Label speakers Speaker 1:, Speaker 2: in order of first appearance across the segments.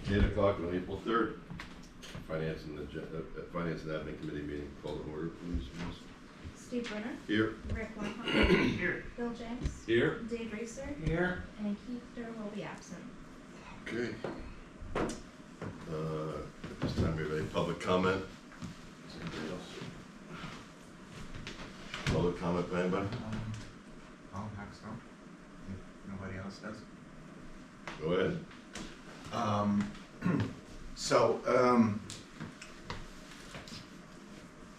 Speaker 1: 8 o'clock on April 3rd. Finance and Admin Committee meeting. Call to order, please.
Speaker 2: Steve Brenner.
Speaker 1: Here.
Speaker 2: Rick Lockhart.
Speaker 3: Here.
Speaker 2: Bill James.
Speaker 1: Here.
Speaker 2: Dave Reeser.
Speaker 3: Here.
Speaker 2: And Keith Durr will be absent.
Speaker 1: Okay. At this time, we have any public comment? Is there anybody else? Public comment by anybody?
Speaker 3: I'll have some, if nobody else does.
Speaker 1: Go ahead.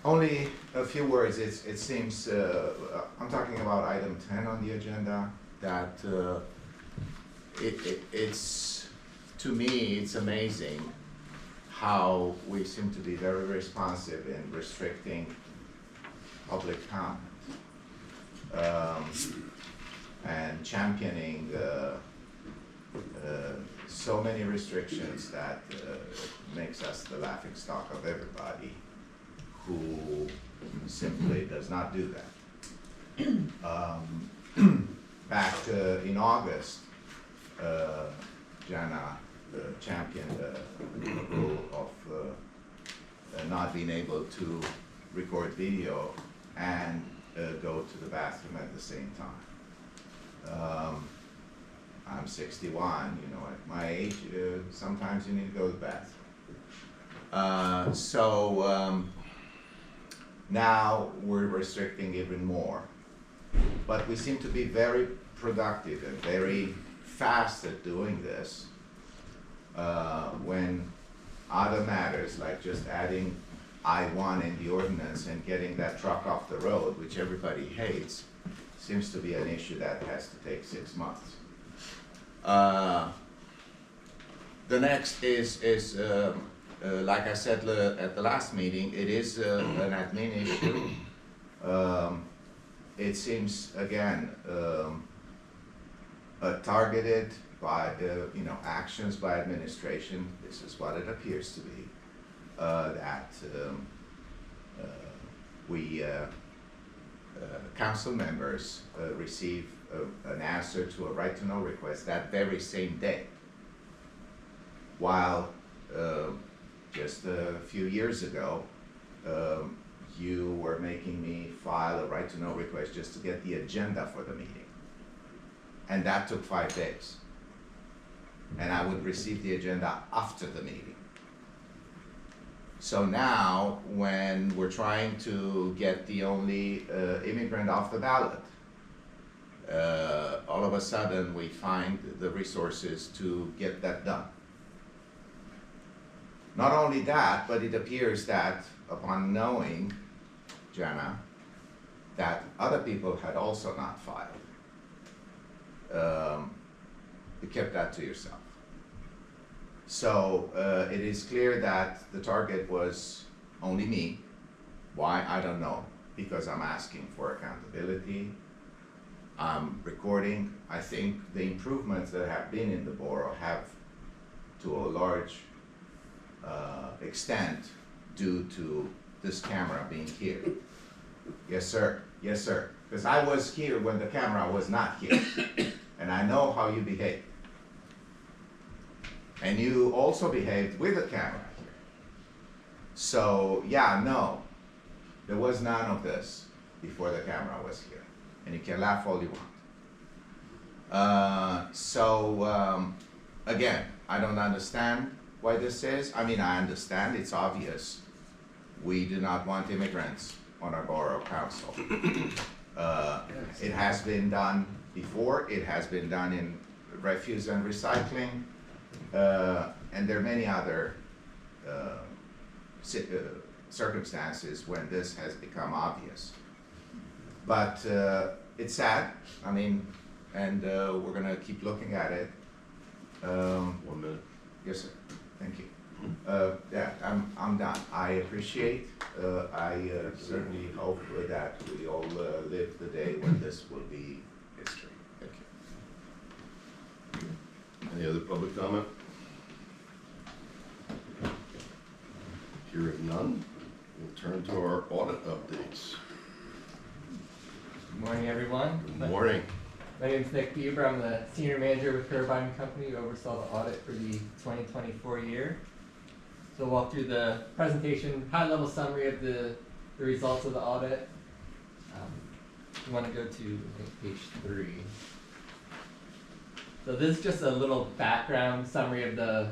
Speaker 3: Only a few words. It seems, I'm talking about item 10 on the agenda, that it's, to me, it's amazing how we seem to be very responsive in restricting public comment and championing so many restrictions that makes us the laughingstock of everybody who simply does not do that. Back in August, Jana championed the rule of not being able to record video and go to the bathroom at the same time. I'm 61, you know, at my age, sometimes you need to go to the bathroom. Now we're restricting even more. But we seem to be very productive and very fast at doing this when other matters, like just adding I-1 in the ordinance and getting that truck off the road, which everybody hates, seems to be an issue that has to take 6 months. The next is like I said at the last meeting, it is an admin issue. It seems, again, targeted by actions by administration. This is what it appears to be. That we council members receive an answer to a right to know request that very same day, while just a few years ago you were making me file a right to know request just to get the agenda for the meeting, and that took 5 days, and I would receive the agenda after the meeting. So now, when we're trying to get the only immigrant off the ballot, all of a sudden we find the resources to get that done. Not only that, but it appears that upon knowing, Jana, that other people had also not filed, you kept that to yourself. So it is clear that the target was only me. Why? I don't know, because I'm asking for accountability. I'm recording. I think the improvements that have been in the borough have, to a large extent, due to this camera being here. Yes, sir. Yes, sir. Because I was here when the camera was not here, and I know how you behave. And you also behaved with the camera here. So, yeah, no, there was none of this before the camera was here. And you can laugh all you want. Again, I don't understand why this is. I mean, I understand, it's obvious. We do not want immigrants on our borough council. It has been done before. It has been done in refuse and recycling. And there are many other circumstances when this has become obvious. But it's sad, I mean, and we're gonna keep looking at it.
Speaker 1: 1 minute.
Speaker 3: Yes, sir, thank you. Yeah, I'm done. I appreciate, I certainly hope that we all live the day when this will be history. Thank you.
Speaker 1: Any other public comment? Hearing none, we'll turn to our audit updates.
Speaker 4: Good morning, everyone.
Speaker 1: Good morning.
Speaker 4: My name is Nick Bieber. I'm the senior manager with Turbine Company who oversaw the audit for the 2024 year. So we'll walk through the presentation, high-level summary of the results of the audit. You want to go to, I think, page 3. So this is just a little background summary of the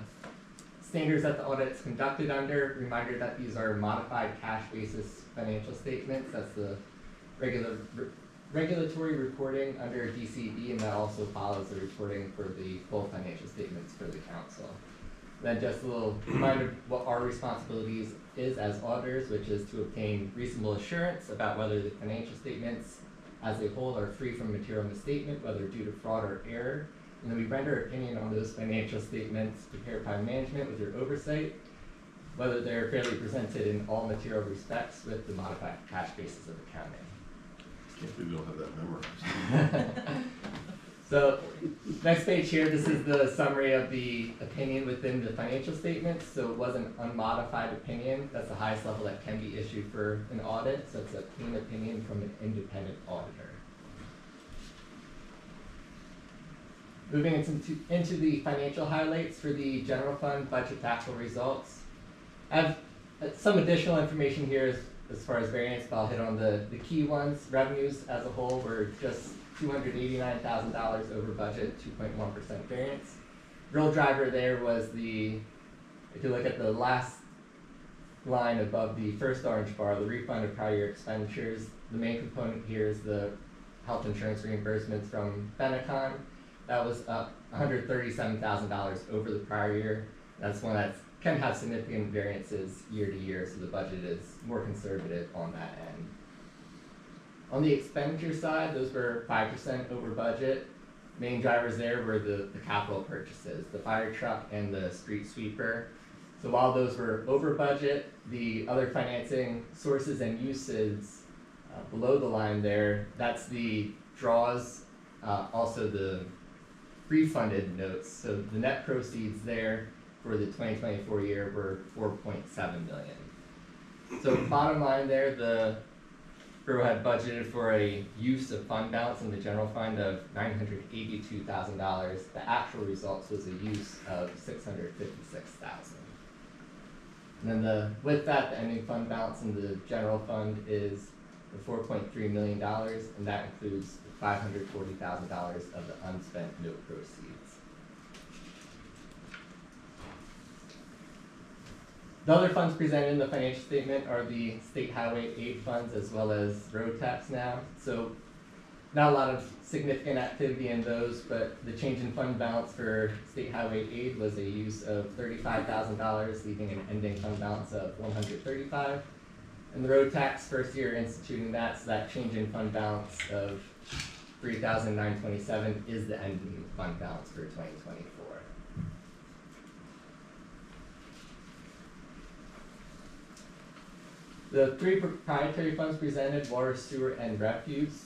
Speaker 4: standards that the audit is conducted under. Reminder that these are modified cash basis financial statements. That's the regulatory reporting under DCB, and that also follows the reporting for the full financial statements for the council. Then just a little reminder of what our responsibilities is as auditors, which is to obtain reasonable assurance about whether the financial statements as a whole are free from material misstatement, whether due to fraud or error. And then we render opinion on those financial statements prepared by management with your oversight, whether they're fairly presented in all material respects with the modified cash basis of accounting.
Speaker 1: Can't believe we don't have that memorized.
Speaker 4: So, next page here, this is the summary of the opinion within the financial statements. So it was an unmodified opinion. That's the highest level that can be issued for an audit. So it's a clean opinion from an independent auditor. Moving into the financial highlights for the general fund budget to actual results. I have some additional information here as far as variance, but I'll hit on the key ones. Revenues as a whole were just $289,000 over budget, 2.1% variance. Real driver there was if you look at the last line above the first orange bar, the refund of prior year expenditures. The main component here is the health insurance reimbursements from Benecon. That was up $137,000 over the prior year. That's one that can have significant variances year to year, so the budget is more conservative on that end. On the expenditure side, those were 5% over budget. Main drivers there were the capital purchases, the fire truck and the street sweeper. So while those were over budget, the other financing sources and uses below the line there, that's the draws, also the refunded notes. So the net proceeds there for the 2024 year were $4.7 million. So bottom line there, the Borough had budgeted for a use of fund balance in the general fund of $982,000. The actual results was a use of $656,000. And then with that, the ending fund balance in the general fund is the $4.3 million, and that includes $540,000 of the unspent note proceeds. The other funds presented in the financial statement are the state highway aid funds as well as road tax now. So not a lot of significant activity in those, but the change in fund balance for state highway aid was a use of $35,000, leaving an ending fund balance of $135,000. And the road tax, first year instituting that, so that change in fund balance of $3,927 is the ending fund balance for 2024. The three proprietary funds presented, water, sewer, and refuse,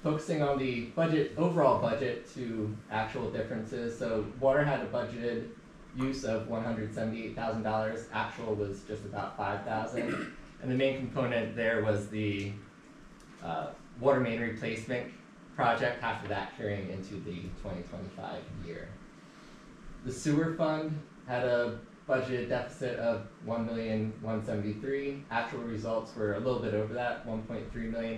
Speaker 4: focusing on the overall budget to actual differences. So water had a budgeted use of $178,000, actual was just about $5,000. And the main component there was the water main replacement project, half of that carrying into the 2025 year. The sewer fund had a budgeted deficit of $1,173,000. Actual results were a little bit over that, $1.3 million.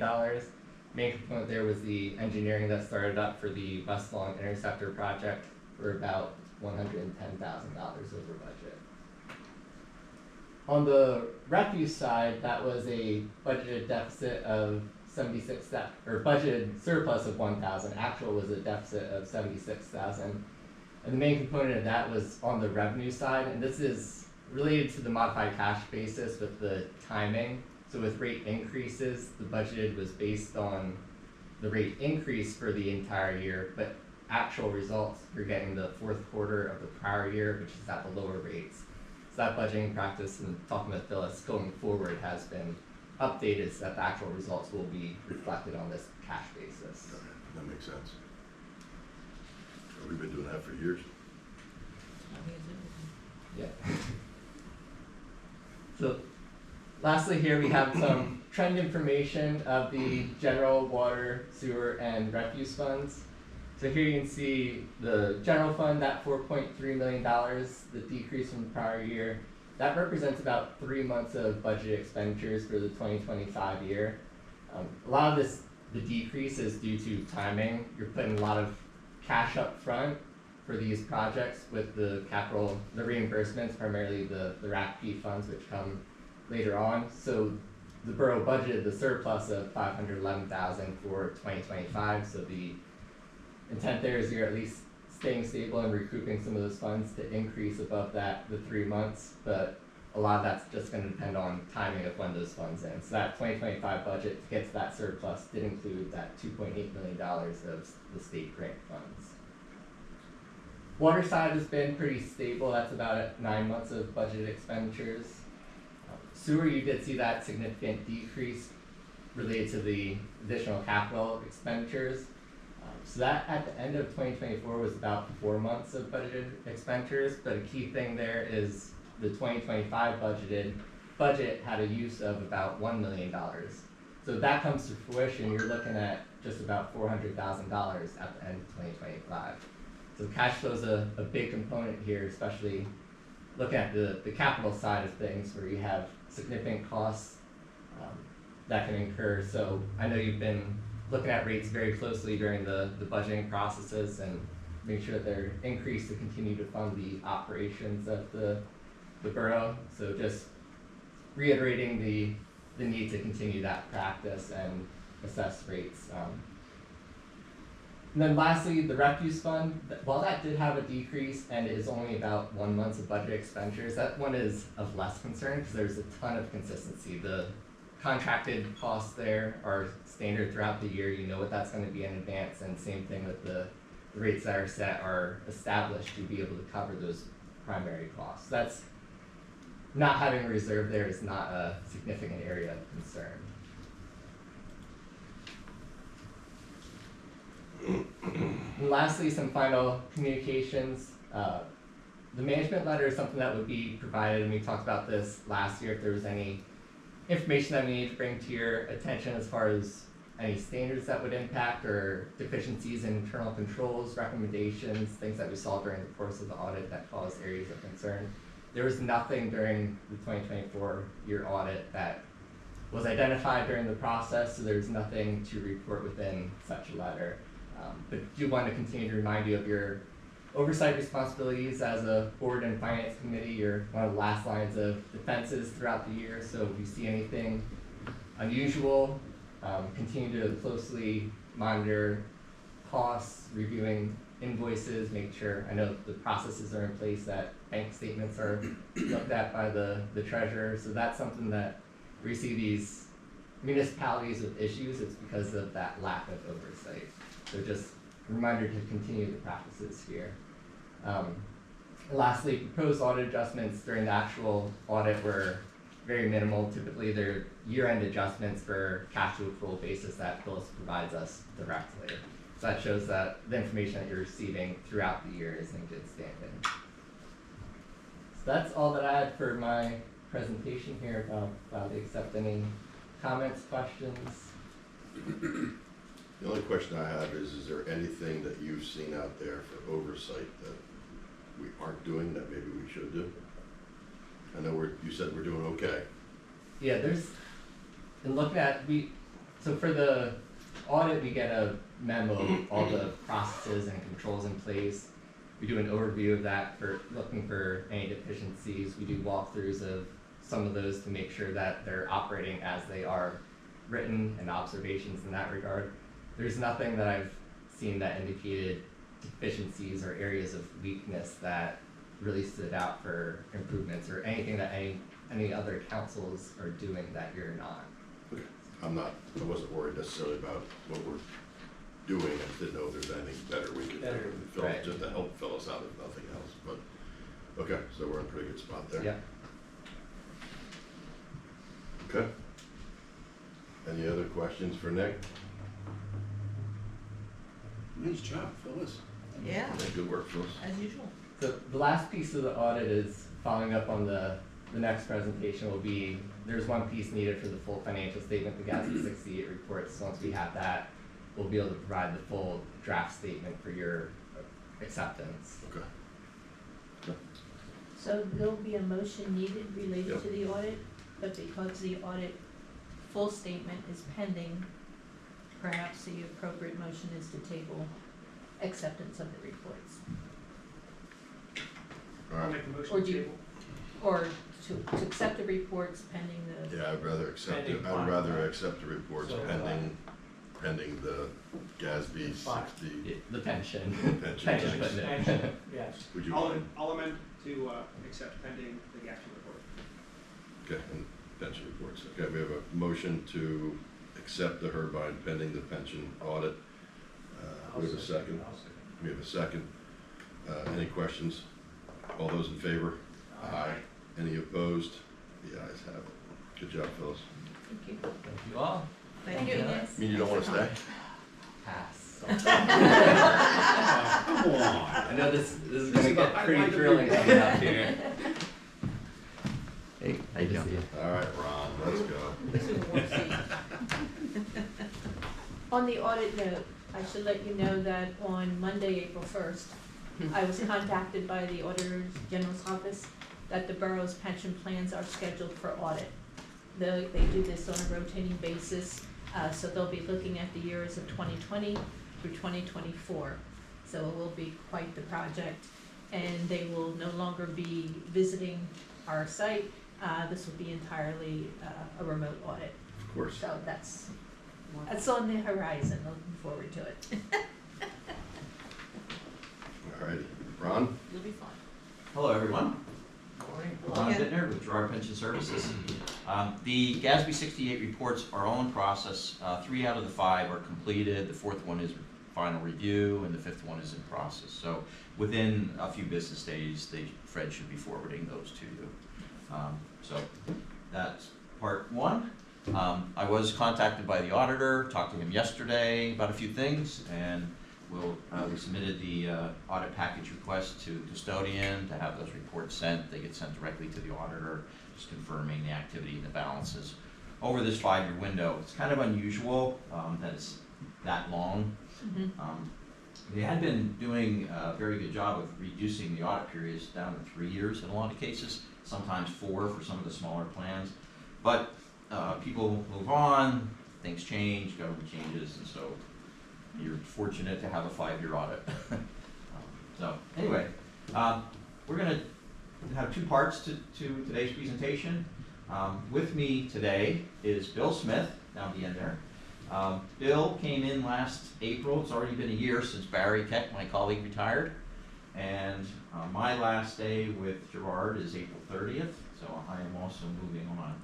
Speaker 4: Main component there was the engineering that started up for the West Long Interceptor project for about $110,000 over budget. On the refuse side, that was a budgeted deficit of budgeted surplus of $1,000. Actual was a deficit of $76,000. And the main component of that was on the revenue side, and this is related to the modified cash basis with the timing. So with rate increases, the budgeted was based on the rate increase for the entire year, but actual results, you're getting the fourth quarter of the prior year, which is at the lower rates. So that budgeting practice, and talking with Phyllis going forward, has been updated so that the actual results will be reflected on this cash basis.
Speaker 1: Okay, that makes sense. We've been doing that for years.
Speaker 4: Yeah. So lastly here we have some trend information of the general water, sewer, and refuse funds. So here you can see the general fund, that $4.3 million, the decrease from the prior year. That represents about 3 months of budget expenditures for the 2025 year. A lot of this, the decrease is due to timing. You're putting a lot of cash up front for these projects with the capital, the reimbursements, primarily the RACP funds, which come later on. So the borough budgeted the surplus of $511,000 for 2025. So the intent there is you're at least staying stable and recouping some of those funds to increase above that, the 3 months, but a lot of that's just gonna depend on timing of when those funds in. So that 2025 budget to get to that surplus did include that $2.8 million of the state grant funds. Water side has been pretty stable, that's about 9 months of budget expenditures. Sewer, you did see that significant decrease related to the additional capital expenditures. So that at the end of 2024 was about 4 months of budgeted expenditures, but a key thing there is the 2025 budget had a use of about $1 million. So if that comes to fruition, you're looking at just about $400,000 at the end of 2025. So cash flow is a big component here, especially looking at the capital side of things where you have significant costs that can incur. So I know you've been looking at rates very closely during the budgeting processes and make sure that they're increased to continue to fund the operations of the borough. So just reiterating the need to continue that practice and assess rates. And then lastly, the refuse fund, while that did have a decrease and is only about 1 month of budget expenditures, that one is of less concern because there's a ton of consistency. The contracted costs there are standard throughout the year. You know what that's going to be in advance, and same thing with the rates that are set are established to be able to cover those primary costs. That's not having a reserve there is not a significant area of concern. And lastly, some final communications. The management letter is something that would be provided, and we talked about this last year, if there was any information that we need to bring to your attention as far as any standards that would impact or deficiencies in internal controls, recommendations, things that we saw during the course of the audit that caused areas of concern. There was nothing during the 2024 year audit that was identified during the process, so there's nothing to report within such a letter. But do want to continue to remind you of your oversight responsibilities as a board and finance committee. You're one of the last lines of defenses throughout the year, so if you see anything unusual, continue to closely monitor costs, reviewing invoices, make sure, I know the processes are in place that bank statements are looked at by the treasurer, so that's something that we see these municipalities with issues, it's because of that lack of oversight. So just a reminder to continue the practices here. Lastly, proposed audit adjustments during the actual audit were very minimal. Typically, they're year-end adjustments for cash to accrual basis that Phyllis provides us directly. So that shows that the information that you're receiving throughout the year is in good standing. So that's all that I had for my presentation here. I'll accept any comments, questions.
Speaker 1: The only question I have is there anything that you've seen out there for oversight that we aren't doing that maybe we should do? I know you said we're doing okay.
Speaker 4: Yeah, in looking at, so for the audit, we get a memo of all the processes and controls in place. We do an overview of that for looking for any deficiencies. We do walkthroughs of some of those to make sure that they're operating as they are written and observations in that regard. There's nothing that I've seen that indicated deficiencies or areas of weakness that really stood out for improvements or anything that any other councils are doing that you're not.
Speaker 1: Okay. I wasn't worried necessarily about what we're doing. I just didn't know if there's anything better we could do
Speaker 4: Right.
Speaker 1: just to help fill us out if nothing else. But okay, so we're in a pretty good spot there.
Speaker 4: Yeah.
Speaker 1: Okay. Any other questions for Nick?
Speaker 5: Nice job, Phyllis.
Speaker 2: Yeah,
Speaker 1: Good work, Phyllis.
Speaker 2: as usual.
Speaker 4: So the last piece of the audit is following up on the next presentation will be, there's one piece needed for the full financial statement, the GASB 68 report. So once we have that, we'll be able to provide the full draft statement for your acceptance.
Speaker 1: Okay.
Speaker 6: So there'll be a motion needed related
Speaker 1: Yep.
Speaker 6: to the audit, but because the audit full statement is pending, perhaps the appropriate motion is to table acceptance of the reports.
Speaker 1: All
Speaker 7: I'll
Speaker 1: right.
Speaker 7: make a motion
Speaker 6: Or
Speaker 7: to
Speaker 6: do you-
Speaker 7: table.
Speaker 6: Or to accept the reports pending the.
Speaker 1: Yeah, I'd rather accept it,
Speaker 7: Pending
Speaker 1: I'd
Speaker 7: fine.
Speaker 1: rather accept the reports
Speaker 7: So,
Speaker 1: pending the GASB
Speaker 7: Fine.
Speaker 1: 60.
Speaker 4: The pension.
Speaker 1: Pension,
Speaker 4: Pension,
Speaker 1: thanks.
Speaker 4: but no.
Speaker 7: Pension, yes.
Speaker 1: Would you
Speaker 7: I'll,
Speaker 1: mind?
Speaker 7: I'll amend to, accept pending the GASB report.
Speaker 1: Okay, and pension reports. Okay, we have a motion to accept the Herbine pending the pension audit. We have a second. We have a second. Any questions? All those in favor? Aye. Any opposed? The ayes have it. Good job, Phyllis.
Speaker 6: Thank you.
Speaker 4: Thank you all.
Speaker 6: Thank you.
Speaker 1: Mean you don't want to stay?
Speaker 4: Pass.
Speaker 5: Come on.
Speaker 4: I know this is gonna get pretty thrilling coming up here. Hey, how you doing?
Speaker 1: All right, Ron, let's go.
Speaker 6: On the audit note, I should let you know that on Monday, April 1st, I was contacted by the Auditor General's office that the borough's pension plans are scheduled for audit. They do this on a rotating basis, so they'll be looking at the years of 2020 through 2024. So it will be quite the project, and they will no longer be visiting our site. This will be entirely a remote audit.
Speaker 1: Of course.
Speaker 6: So that's on the horizon, looking forward to it.
Speaker 1: All righty. Ron?
Speaker 6: You'll be fine.
Speaker 8: Hello, everyone. Ron Bittner with Gerard Pension Services. The GASB 68 reports are all in process. 3 out of the 5 are completed. The 4th one is final review, and the 5th one is in process. So within a few business days, Fred should be forwarding those to you. So that's part 1. I was contacted by the auditor, talked to him yesterday about a few things, and we submitted the audit package request to custodian to have those reports sent. They get sent directly to the auditor, just confirming the activity and the balances over this 5-year window. It's kind of unusual that it's that long. They had been doing a very good job of reducing the audit periods down to 3 years in a lot of cases, sometimes 4 for some of the smaller plans. But people move on, things change, government changes, and so you're fortunate to have a 5-year audit. So anyway, we're going to have 2 parts to today's presentation. With me today is Bill Smith, down at the end there. Bill came in last April. It's already been a year since Barry Keck, my colleague, retired. And my last day with Gerard is April 30th, so I am also moving on.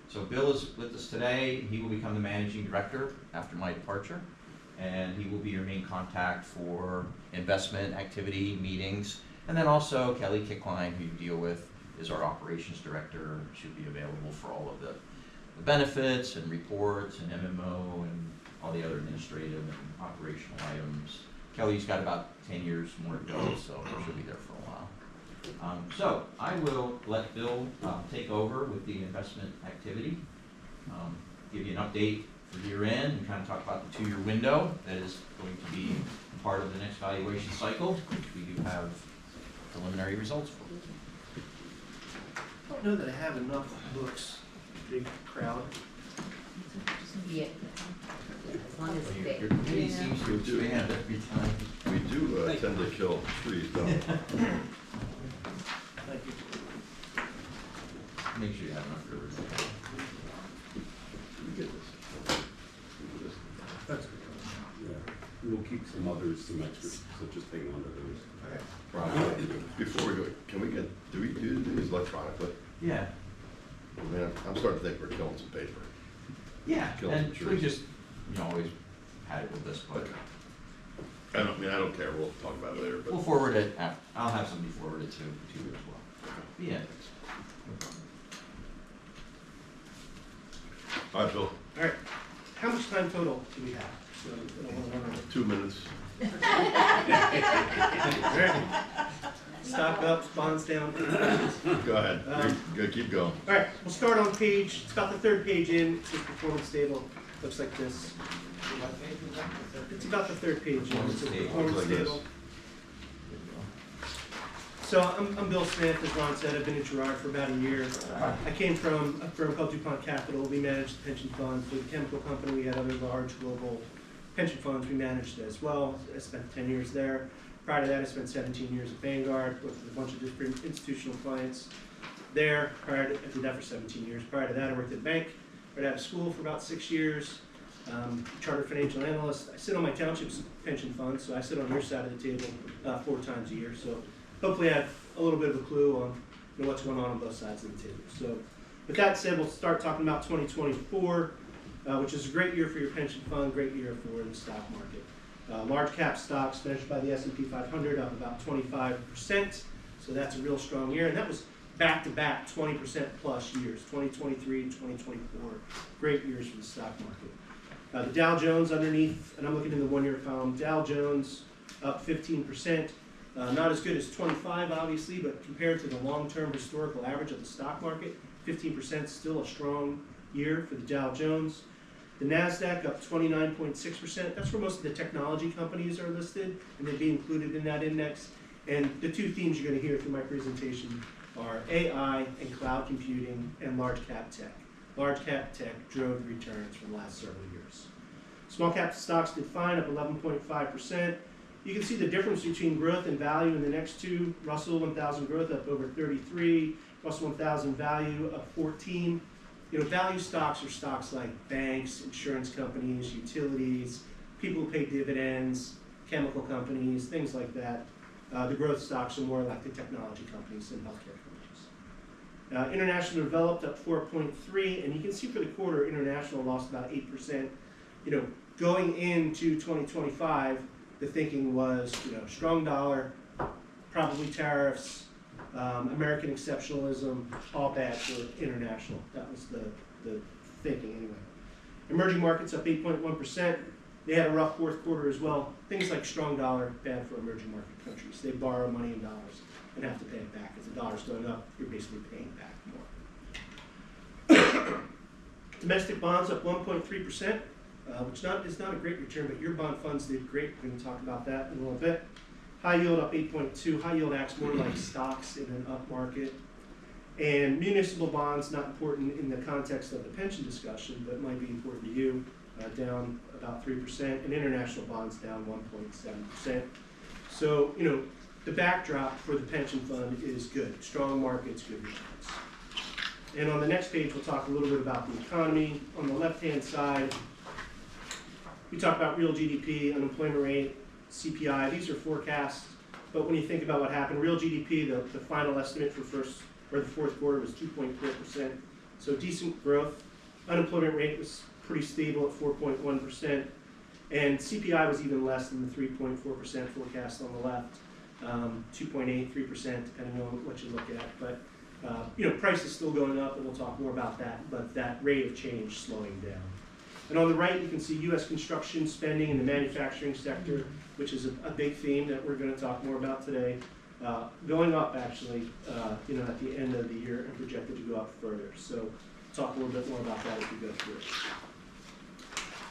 Speaker 8: So Bill is with us today. He will become the managing director after my departure, and he will be your main contact for investment activity, meetings, and then also Kelly Kickline, who you deal with, is our operations director, should be available for all of the benefits and reports and MMO and all the other administrative and operational items. Kelly's got about 10 years more to go, so she'll be there for a while. So I will let Bill take over with the investment activity, give you an update for year end, and kind of talk about the 2-year window that is going to be part of the next valuation cycle, which we do have preliminary results for.
Speaker 5: I don't know that I have enough books, big crowd.
Speaker 6: Yeah.
Speaker 9: As long as it's big.
Speaker 8: Your committee seems to expand every time.
Speaker 1: We do tend to kill trees, don't we?
Speaker 5: Thank you.
Speaker 8: Make sure you have enough for everybody.
Speaker 1: We get this. We do this.
Speaker 10: That's good. Yeah, we'll keep some others, some extras, so just hang on to those.
Speaker 1: Ron, before we go, can we get, do we do these electronically?
Speaker 8: Yeah,
Speaker 1: I mean, I'm starting to think we're killing some paper.
Speaker 8: yeah,
Speaker 1: Kill
Speaker 8: and
Speaker 1: some
Speaker 8: we
Speaker 1: trees.
Speaker 8: just, always had it with this, but
Speaker 1: Okay. I don't care, we'll talk about it later, but.
Speaker 8: we'll forward it, I'll have somebody forward it to you as well. Yeah.
Speaker 1: All right, Bill,
Speaker 7: All right, how much time total do we have? So, I don't wanna run
Speaker 1: 2 minutes.
Speaker 7: over. Stock up, bonds down.
Speaker 1: Go ahead, Good, keep going.
Speaker 7: All right, we'll start on page, it's about the 3rd page in, it's performance table. Looks like this.
Speaker 3: What page is that?
Speaker 7: It's about the third page. It's a
Speaker 3: Performance table.
Speaker 7: performance
Speaker 1: Looks like this.
Speaker 7: table. So I'm Bill Smith, as Ron said. I've been at Gerard for about a year. I came from a firm called DuPont Capital. We managed pension funds for the chemical company. We had other large global pension funds we managed as well. I spent 10 years there. Prior to that, I spent 17 years at Vanguard, worked with a bunch of different institutional clients there. I did that for 17 years. Prior to that, I worked at a bank, right out of school for about 6 years. Chartered financial analyst. I sit on my township's pension fund, so I sit on your side of the table 4 times a year. So hopefully I have a little bit of a clue on what's going on both sides of the table. So with that said, we'll start talking about 2024, which is a great year for your pension fund, great year for the stock market. Large cap stocks measured by the S&P 500 up about 25%, so that's a real strong year, and that was back-to-back 20% plus years, 2023 and 2024, great years for the stock market. The Dow Jones underneath, and I'm looking in the one-year column, Dow Jones up 15%, not as good as 25 obviously, but compared to the long-term historical average of the stock market, 15% is still a strong year for the Dow Jones. The NASDAQ up 29.6%. That's where most of the technology companies are listed, and they'd be included in that index. And the two themes you're going to hear through my presentation are AI and cloud computing and large cap tech. Large cap tech drove returns for the last several years. Small cap stocks did fine, up 11.5%. You can see the difference between growth and value in the next two. Russell 1000 growth up over 33, Russell 1000 value up 14. Value stocks are stocks like banks, insurance companies, utilities, people who pay dividends, chemical companies, things like that. The growth stocks are more like the technology companies and healthcare companies. International developed up 4.3, and you can see for the quarter, international lost about 8%. Going into 2025, the thinking was, strong dollar, probably tariffs, American exceptionalism, all bad for international. That was the thinking anyway. Emerging markets up 8.1%. They had a rough fourth quarter as well. Things like strong dollar, bad for emerging market countries. They borrow money in dollars and have to pay it back. As the dollar's going up, you're basically paying back more. Domestic bonds up 1.3%, which is not a great return, but your bond funds did great. We're going to talk about that in a little bit. High yield up 8.2. High yield acts more like stocks in an up market. And municipal bonds, not important in the context of the pension discussion, but might be important to you, down about 3%. And international bonds down 1.7%. So, the backdrop for the pension fund is good. Strong markets, good returns. And on the next page, we'll talk a little bit about the economy. On the left-hand side, we talk about real GDP, unemployment rate, CPI. These are forecasts, but when you think about what happened, real GDP, the final estimate for the fourth quarter was 2.4%, so decent growth. Unemployment rate was pretty stable at 4.1%, and CPI was even less than the 3.4% forecast on the left, 2.8, 3%, depending on what you look at. But price is still going up, and we'll talk more about that, but that rate of change slowing down. And on the right, you can see U.S. construction spending in the manufacturing sector, which is a big theme that we're going to talk more about today, going up actually, at the end of the year and projected to go up further. So talk a little bit more about that as we go through it.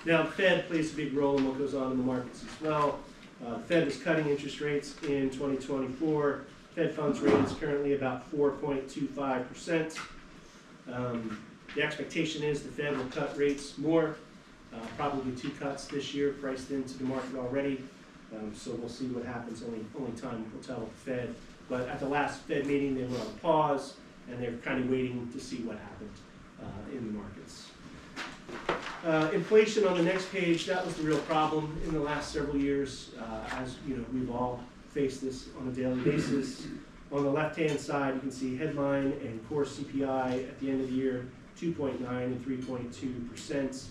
Speaker 7: Now, the Fed plays a big role in what goes on in the markets as well. The Fed is cutting interest rates in 2024. Fed funds rate is currently about 4.25%. The expectation is the Fed will cut rates more, probably 2 cuts this year, priced into the market already. So we'll see what happens. Only time will tell with the Fed. But at the last Fed meeting, they were on pause, and they're kind of waiting to see what happened in the markets. Inflation on the next page, that was the real problem in the last several years. As we've all faced this on a daily basis. On the left-hand side, you can see headline and core CPI at the end of the year, 2.9 and 3.2%.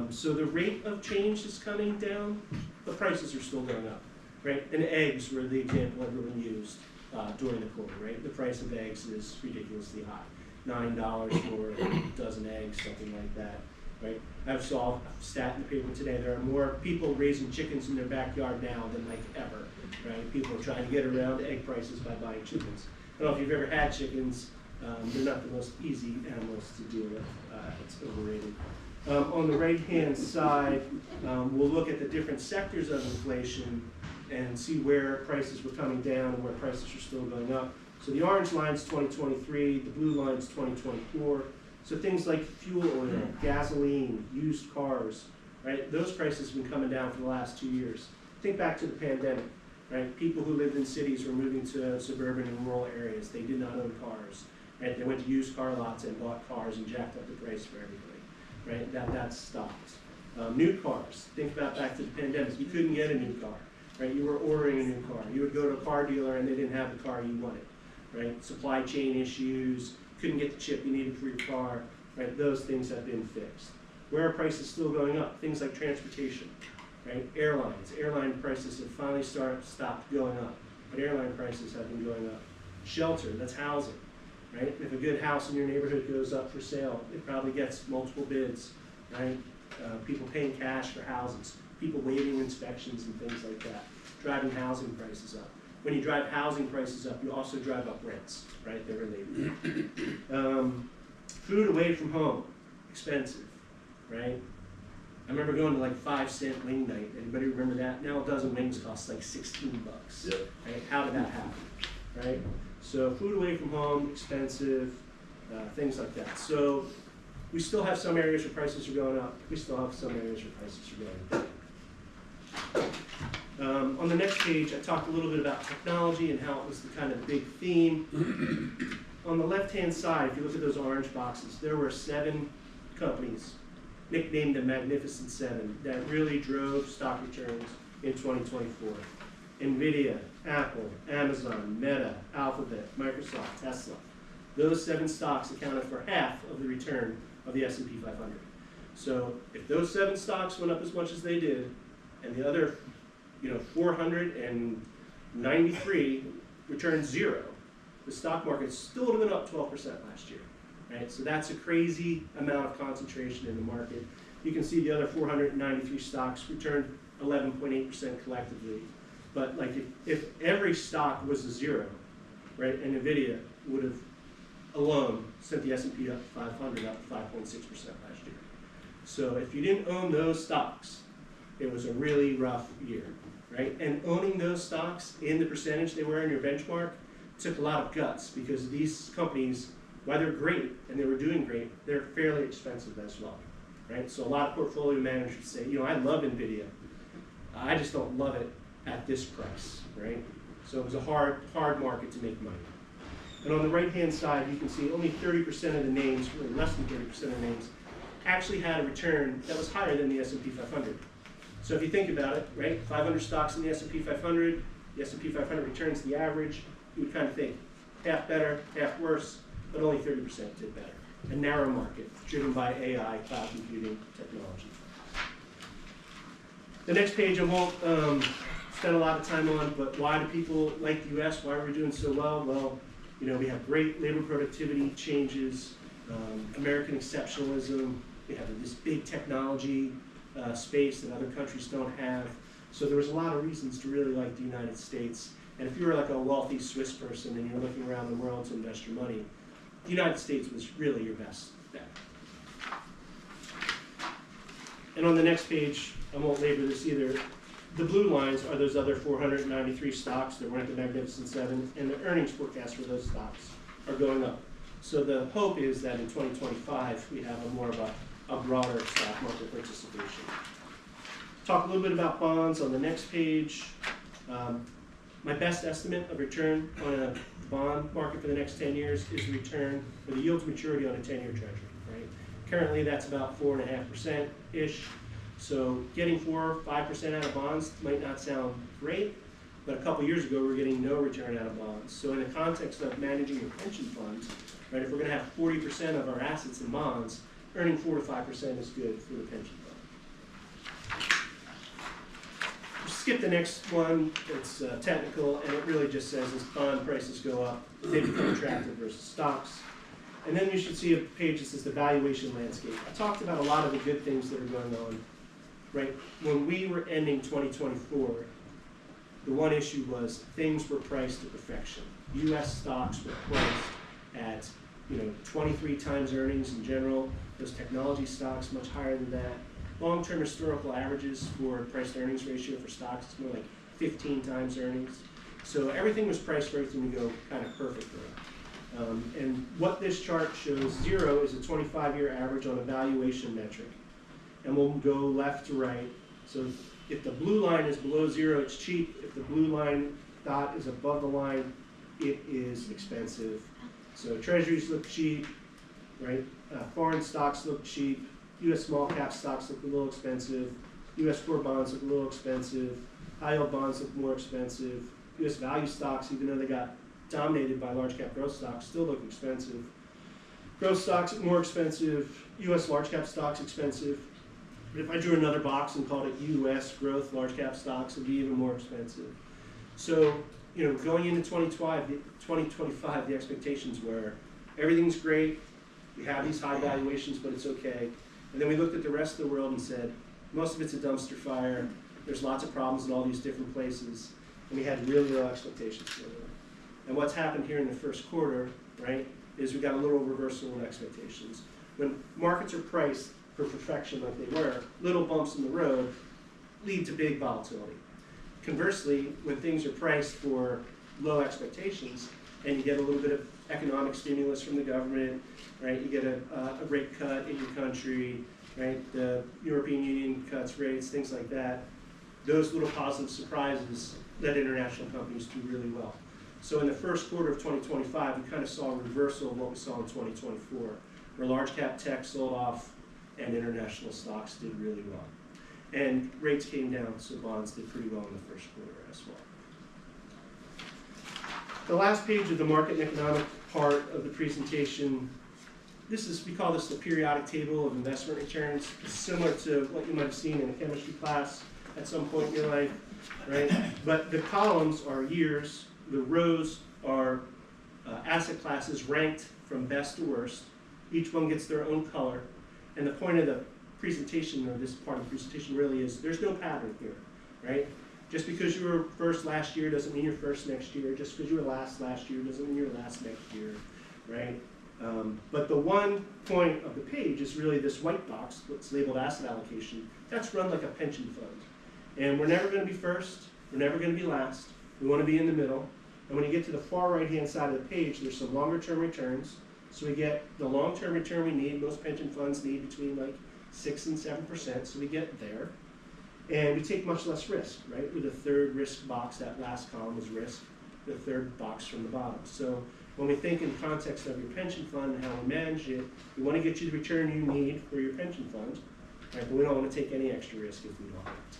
Speaker 7: So the rate of change is coming down, but prices are still going up, right? And eggs were the example everyone used during the quarter, right? The price of eggs is ridiculously high, $9 for a dozen eggs, something like that, right? I saw a stat in the paper today. There are more people raising chickens in their backyard now than like ever, right? People are trying to get around egg prices by buying chickens. I don't know if you've ever had chickens. They're not the most easy animals to deal with. It's overrated. On the right-hand side, we'll look at the different sectors of inflation and see where prices were coming down and where prices are still going up. So the orange line's 2023, the blue line's 2024. So things like fuel oil, gasoline, used cars, right? Those prices have been coming down for the last 2 years. Think back to the pandemic, right? People who lived in cities were moving to suburban and rural areas. They did not own cars, right? They went to used car lots and bought cars and jacked up the price for everybody, right? That stopped. New cars, think about back to the pandemic. You couldn't get a new car, right? You were ordering a new car. You would go to a car dealer and they didn't have the car you wanted, right? Supply chain issues, couldn't get the chip you needed for your car, right? Those things have been fixed. Where are prices still going up? Things like transportation, right? Airlines. Airline prices have finally stopped going up, but airline prices have been going up. Shelter, that's housing, right? If a good house in your neighborhood goes up for sale, it probably gets multiple bids, right? People paying cash for houses, people waiving inspections and things like that, driving housing prices up. When you drive housing prices up, you also drive up rents, right? They're related. Food away from home, expensive, right? I remember going to like 5-cent wing night. Anybody remember that? Now a dozen wings costs like 16 bucks.
Speaker 1: Yep.
Speaker 7: Right? How did that happen? Right? So food away from home, expensive, things like that. So we still have some areas where prices are going up. We still have some areas where prices are going down. On the next page, I talked a little bit about technology and how it was the kind of big theme. On the left-hand side, if you look at those orange boxes, there were 7 companies, nicknamed the Magnificent Seven, that really drove stock returns in 2024. NVIDIA, Apple, Amazon, Meta, Alphabet, Microsoft, Tesla. Those 7 stocks accounted for half of the return of the S&P 500. So if those 7 stocks went up as much as they did, and the other 493 returned 0, the stock market still would have been up 12% last year, right? So that's a crazy amount of concentration in the market. You can see the other 493 stocks returned 11.8% collectively. But like if every stock was a 0, right, and NVIDIA would have alone sent the S&P 500 up 5.6% last year. So if you didn't own those stocks, it was a really rough year, right? And owning those stocks in the percentage they were in your benchmark took a lot of guts, because these companies, while they're great and they were doing great, they're fairly expensive as well, right? So a lot of portfolio managers say, I love NVIDIA. I just don't love it at this price, right? So it was a hard market to make money. And on the right-hand side, you can see only 30% of the names, really less than 30% of the names, actually had a return that was higher than the S&P 500. So if you think about it, right, 500 stocks in the S&P 500, the S&P 500 returns the average, you would kind of think half better, half worse, but only 30% did better. A narrow market driven by AI, cloud computing, technology. The next page I won't spend a lot of time on, but why do people like the US? Why are we doing so well? Well, we have great labor productivity changes, American exceptionalism. We have this big technology space that other countries don't have. So there was a lot of reasons to really like the United States. And if you were like a wealthy Swiss person and you're looking around the world to invest your money, the United States was really your best bet. And on the next page, I won't labor this either. The blue lines are those other 493 stocks that weren't the Magnificent Seven, and the earnings forecast for those stocks are going up. So the hope is that in 2025, we have more of a broader stock market participation. Talk a little bit about bonds on the next page. My best estimate of return on a bond market for the next 10 years is the return for the yield to maturity on a 10-year treasury, right? Currently, that's about 4.5%-ish. So getting 4 or 5% out of bonds might not sound great, but a couple years ago, we were getting no return out of bonds. So in the context of managing your pension funds, right, if we're going to have 40% of our assets in bonds, earning 4 to 5% is good for the pension fund. Skip the next one, it's technical, and it really just says as bond prices go up, they become attractive versus stocks. And then you should see a page that says the valuation landscape. I talked about a lot of the good things that are going on, right? When we were ending 2024, the one issue was things were priced to perfection. U.S. stocks were priced at 23 times earnings in general. Those technology stocks much higher than that. Long-term historical averages for price to earnings ratio for stocks is more like 15 times earnings. So everything was priced for everything to go kind of perfectly. And what this chart shows, 0 is a 25-year average on a valuation metric. And we'll go left to right. So if the blue line is below 0, it's cheap. If the blue line dot is above the line, it is expensive. So treasuries look cheap, right? Foreign stocks look cheap. U.S. small cap stocks look a little expensive. U.S. core bonds look a little expensive. High yield bonds look more expensive. U.S. value stocks, even though they got dominated by large cap growth stocks, still look expensive. Growth stocks more expensive. U.S. large cap stocks expensive. But if I drew another box and called it U.S. growth large cap stocks, it'd be even more expensive. So, going into 2025, the expectations were everything's great. We have these high valuations, but it's okay. And then we looked at the rest of the world and said, most of it's a dumpster fire. There's lots of problems in all these different places. And we had really low expectations for them. And what's happened here in the first quarter, right, is we got a little reversal in expectations. When markets are priced for perfection like they were, little bumps in the road lead to big volatility. Conversely, when things are priced for low expectations and you get a little bit of economic stimulus from the government, right, you get a rate cut in your country, right, the European Union cuts rates, things like that, those little positive surprises led international companies do really well. So in the first quarter of 2025, we kind of saw a reversal of what we saw in 2024, where large cap tech sold off and international stocks did really well. And rates came down, so bonds did pretty well in the first quarter as well. The last page of the market and economic part of the presentation, we call this the periodic table of investment returns. It's similar to what you might have seen in a chemistry class at some point in your life, right? But the columns are years, the rows are asset classes ranked from best to worst. Each one gets their own color. And the point of the presentation, or this part of the presentation really is, there's no pattern here, right? Just because you were first last year doesn't mean you're first next year. Just because you were last year doesn't mean you're last next year, right? But the one point of the page is really this white box, what's labeled asset allocation. That's run like a pension fund. And we're never going to be first. We're never going to be last. We want to be in the middle. And when you get to the far right-hand side of the page, there's some longer-term returns. So we get the long-term return we need. Most pension funds need between like 6 and 7%, so we get there. And we take much less risk, right? With the third risk box, that last column is risk, the third box from the bottom. So when we think in context of your pension fund and how we manage it, we want to get you the return you need for your pension fund, right? But we don't want to take any extra risk if we don't have to.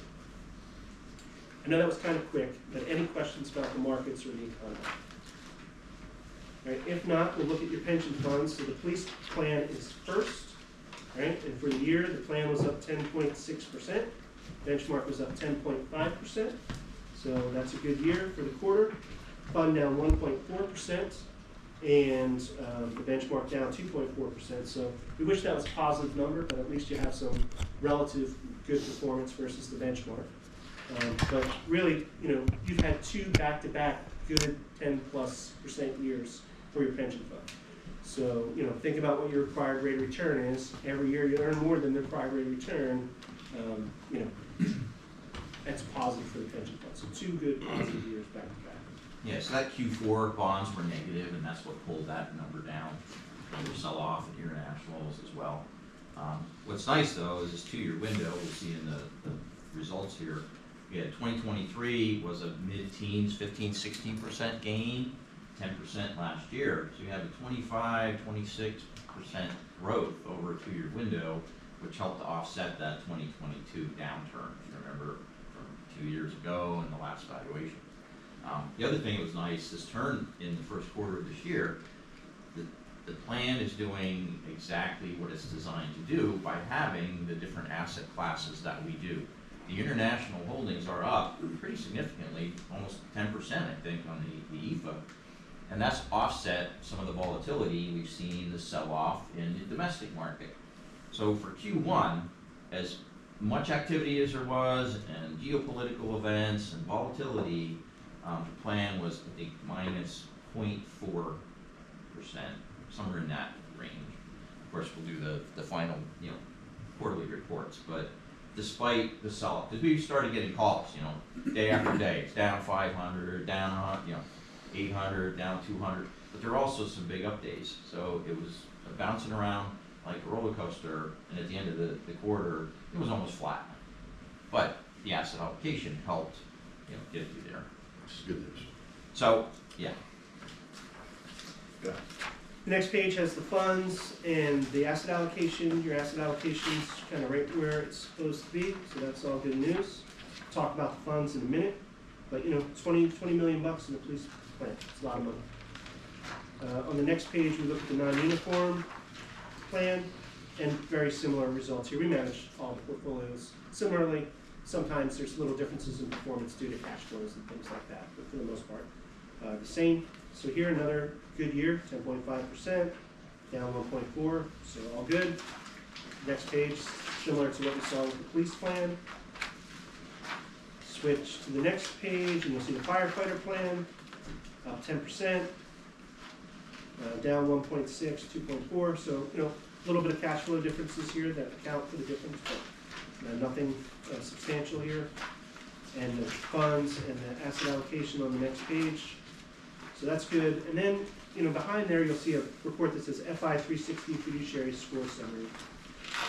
Speaker 7: I know that was kind of quick, but any questions about the markets or the economy? Right, if not, we'll look at your pension funds. So the police plan is first, right? And for the year, the plan was up 10.6%. Benchmark was up 10.5%. So that's a good year for the quarter. Fund down 1.4%, and the benchmark down 2.4%. So we wish that was a positive number, but at least you have some relative good performance versus the benchmark. But really, you've had two back-to-back good 10+% years for your pension fund. So, think about what your required rate of return is. Every year you earn more than the required rate of return. That's positive for the pension fund. So 2 good positive years back-to-back.
Speaker 8: Yeah, so that Q4 bonds were negative, and that's what pulled that number down. Another sell-off at internationals as well. What's nice though is this 2-year window. We'll see in the results here. Yeah, 2023 was a mid-teens, 15-16% gain, 10% last year. So you have a 25-26% growth over a 2-year window, which helped to offset that 2022 downturn, if you remember from 2 years ago and the last valuation. The other thing that was nice, this turn in the first quarter of this year, the plan is doing exactly what it's designed to do by having the different asset classes that we do. The international holdings are up pretty significantly, almost 10%, I think, on the EFA. And that's offset some of the volatility we've seen, the sell-off in the domestic market. So for Q1, as much activity as there was, and geopolitical events and volatility, the plan was, I think, minus 0.4%. somewhere in that range. Of course, we'll do the final, quarterly reports, but despite the solid, because we started getting calls, day after day, it's down 500, down, 800, down 200, but there are also some big up days, so it was bouncing around like a roller coaster, and at the end of the quarter, it was almost flat. But the asset allocation helped, get you there.
Speaker 1: This is good news.
Speaker 8: So, yeah.
Speaker 1: Yeah.
Speaker 7: The next page has the funds and the asset allocation. Your asset allocation's kind of right where it's supposed to be, so that's all good news. Talk about the funds in a minute, but 20 million bucks in the police plant, it's a lot of money. On the next page, we look at the non-uniform plan, and very similar results here. We manage all the portfolios similarly. Sometimes there's little differences in performance due to cash flows and things like that, but for the most part, the same. So here, another good year, 10.5%, down 1.4, so all good. Next page, similar to what we saw with the police plan. Switch to the next page, and you'll see the firefighter plan, up 10%, down 1.6, 2.4, so, a little bit of cash flow differences here that account for the difference, but nothing substantial here. And the funds and the asset allocation on the next page. So that's good. And then, behind there, you'll see a report that says FI 360 fiduciary score summary.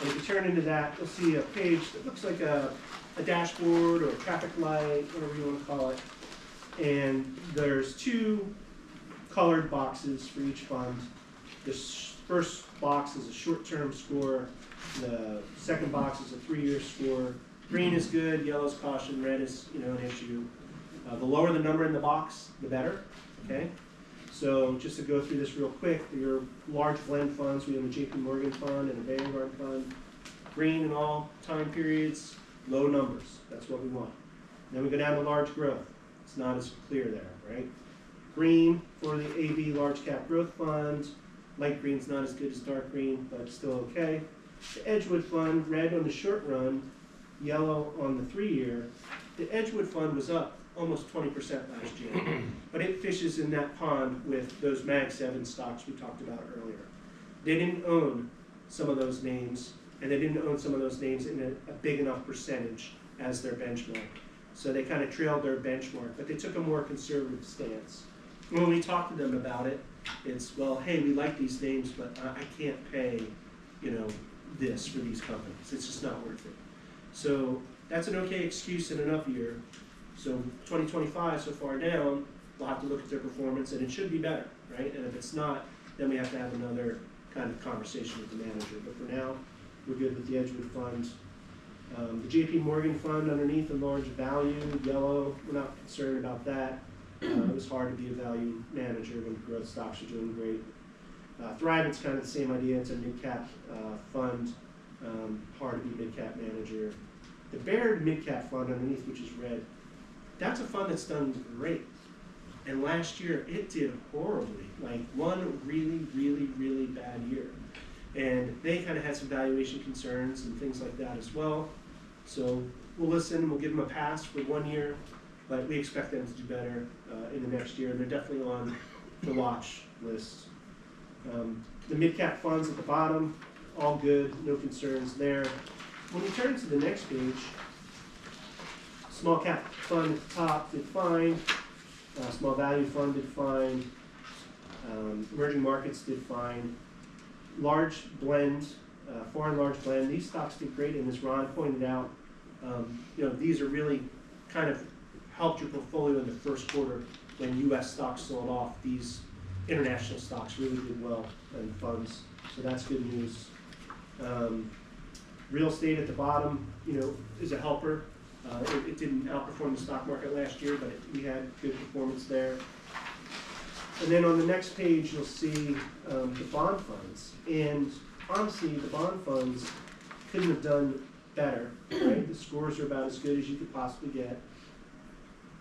Speaker 7: And if you turn into that, you'll see a page that looks like a dashboard or a traffic light, whatever you want to call it. And there's two colored boxes for each fund. The first box is a short-term score. The second box is a 3-year score. Green is good, yellow is caution, red is, an issue. The lower the number in the box, the better, okay? So just to go through this real quick, your large blend funds, we have a JP Morgan fund and a Vanguard fund. Green in all time periods, low numbers, that's what we want. Then we go down to large growth. It's not as clear there, right? Green for the AB large cap growth fund. Light green's not as good as dark green, but still okay. The Edgewood fund, red on the short run, yellow on the 3-year. The Edgewood fund was up almost 20% last year, but it fishes in that pond with those Mag 7 stocks we talked about earlier. They didn't own some of those names, and they didn't own some of those names in a big enough percentage as their benchmark. So they kind of trailed their benchmark, but they took a more conservative stance. When we talked to them about it, it's, well, hey, we like these names, but I can't pay, this for these companies. It's just not worth it. So that's an okay excuse in an up year. So 2025 so far down, we'll have to look at their performance, and it should be better, right? And if it's not, then we have to have another kind of conversation with the manager. But for now, we're good with the Edgewood fund. The JP Morgan fund underneath in large value, yellow, we're not concerned about that. It was hard to be a value manager when growth stocks are doing great. Thrive, it's kind of the same idea. It's a mid-cap fund, hard to be mid-cap manager. The Baird mid-cap fund underneath, which is red, that's a fund that's done great. And last year, it did horribly, like one really, really, really bad year. And they kind of had some valuation concerns and things like that as well. So we'll listen, we'll give them a pass for 1 year, but we expect them to do better in the next year. They're definitely on the watch list. The mid-cap funds at the bottom, all good, no concerns there. When you turn to the next page, small cap fund at the top did fine, small value fund did fine, emerging markets did fine, large blend, foreign large blend, these stocks did great, and as Ron pointed out, these are really kind of helped your portfolio in the first quarter when U.S. stocks sold off. These international stocks really did well in funds, so that's good news. Real estate at the bottom, is a helper. It didn't outperform the stock market last year, but we had good performance there. And then on the next page, you'll see the bond funds. And honestly, the bond funds couldn't have done better, right? The scores are about as good as you could possibly get.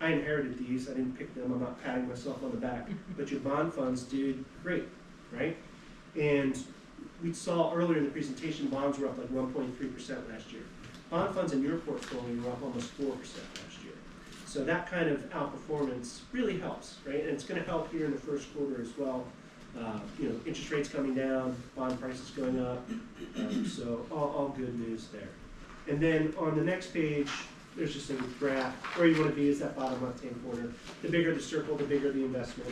Speaker 7: I inherited these. I didn't pick them. I'm not patting myself on the back. But your bond funds did great, right? And we saw earlier in the presentation, bonds were up like 1.3% last year. Bond funds in your portfolio were up almost 4% last year. So that kind of outperformance really helps, right? And it's going to help here in the first quarter as well. Interest rates coming down, bond prices going up, so all good news there. And then on the next page, there's just a graph. Where you want to be is that bottom left-hand corner. The bigger the circle, the bigger the investment.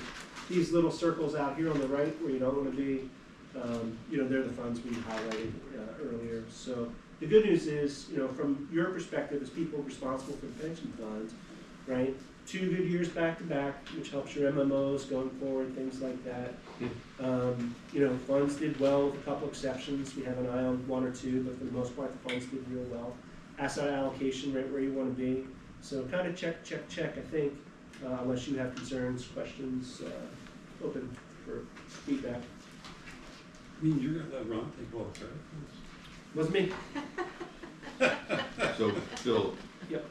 Speaker 7: These little circles out here on the right where you don't want to be, they're the funds we highlighted earlier. So the good news is, from your perspective as people responsible for the pension funds, right? 2 good years back to back, which helps your MMOs going forward, things like that. Funds did well with a couple exceptions. We have an eye on 1 or 2, but for the most part, the funds did real well. Asset allocation right where you want to be. So kind of check, I think, unless you have concerns, questions, open for feedback.
Speaker 10: I mean, you're gonna let Ron take all the credit for
Speaker 7: Wasn't me.
Speaker 1: So, Bill.
Speaker 7: Yep.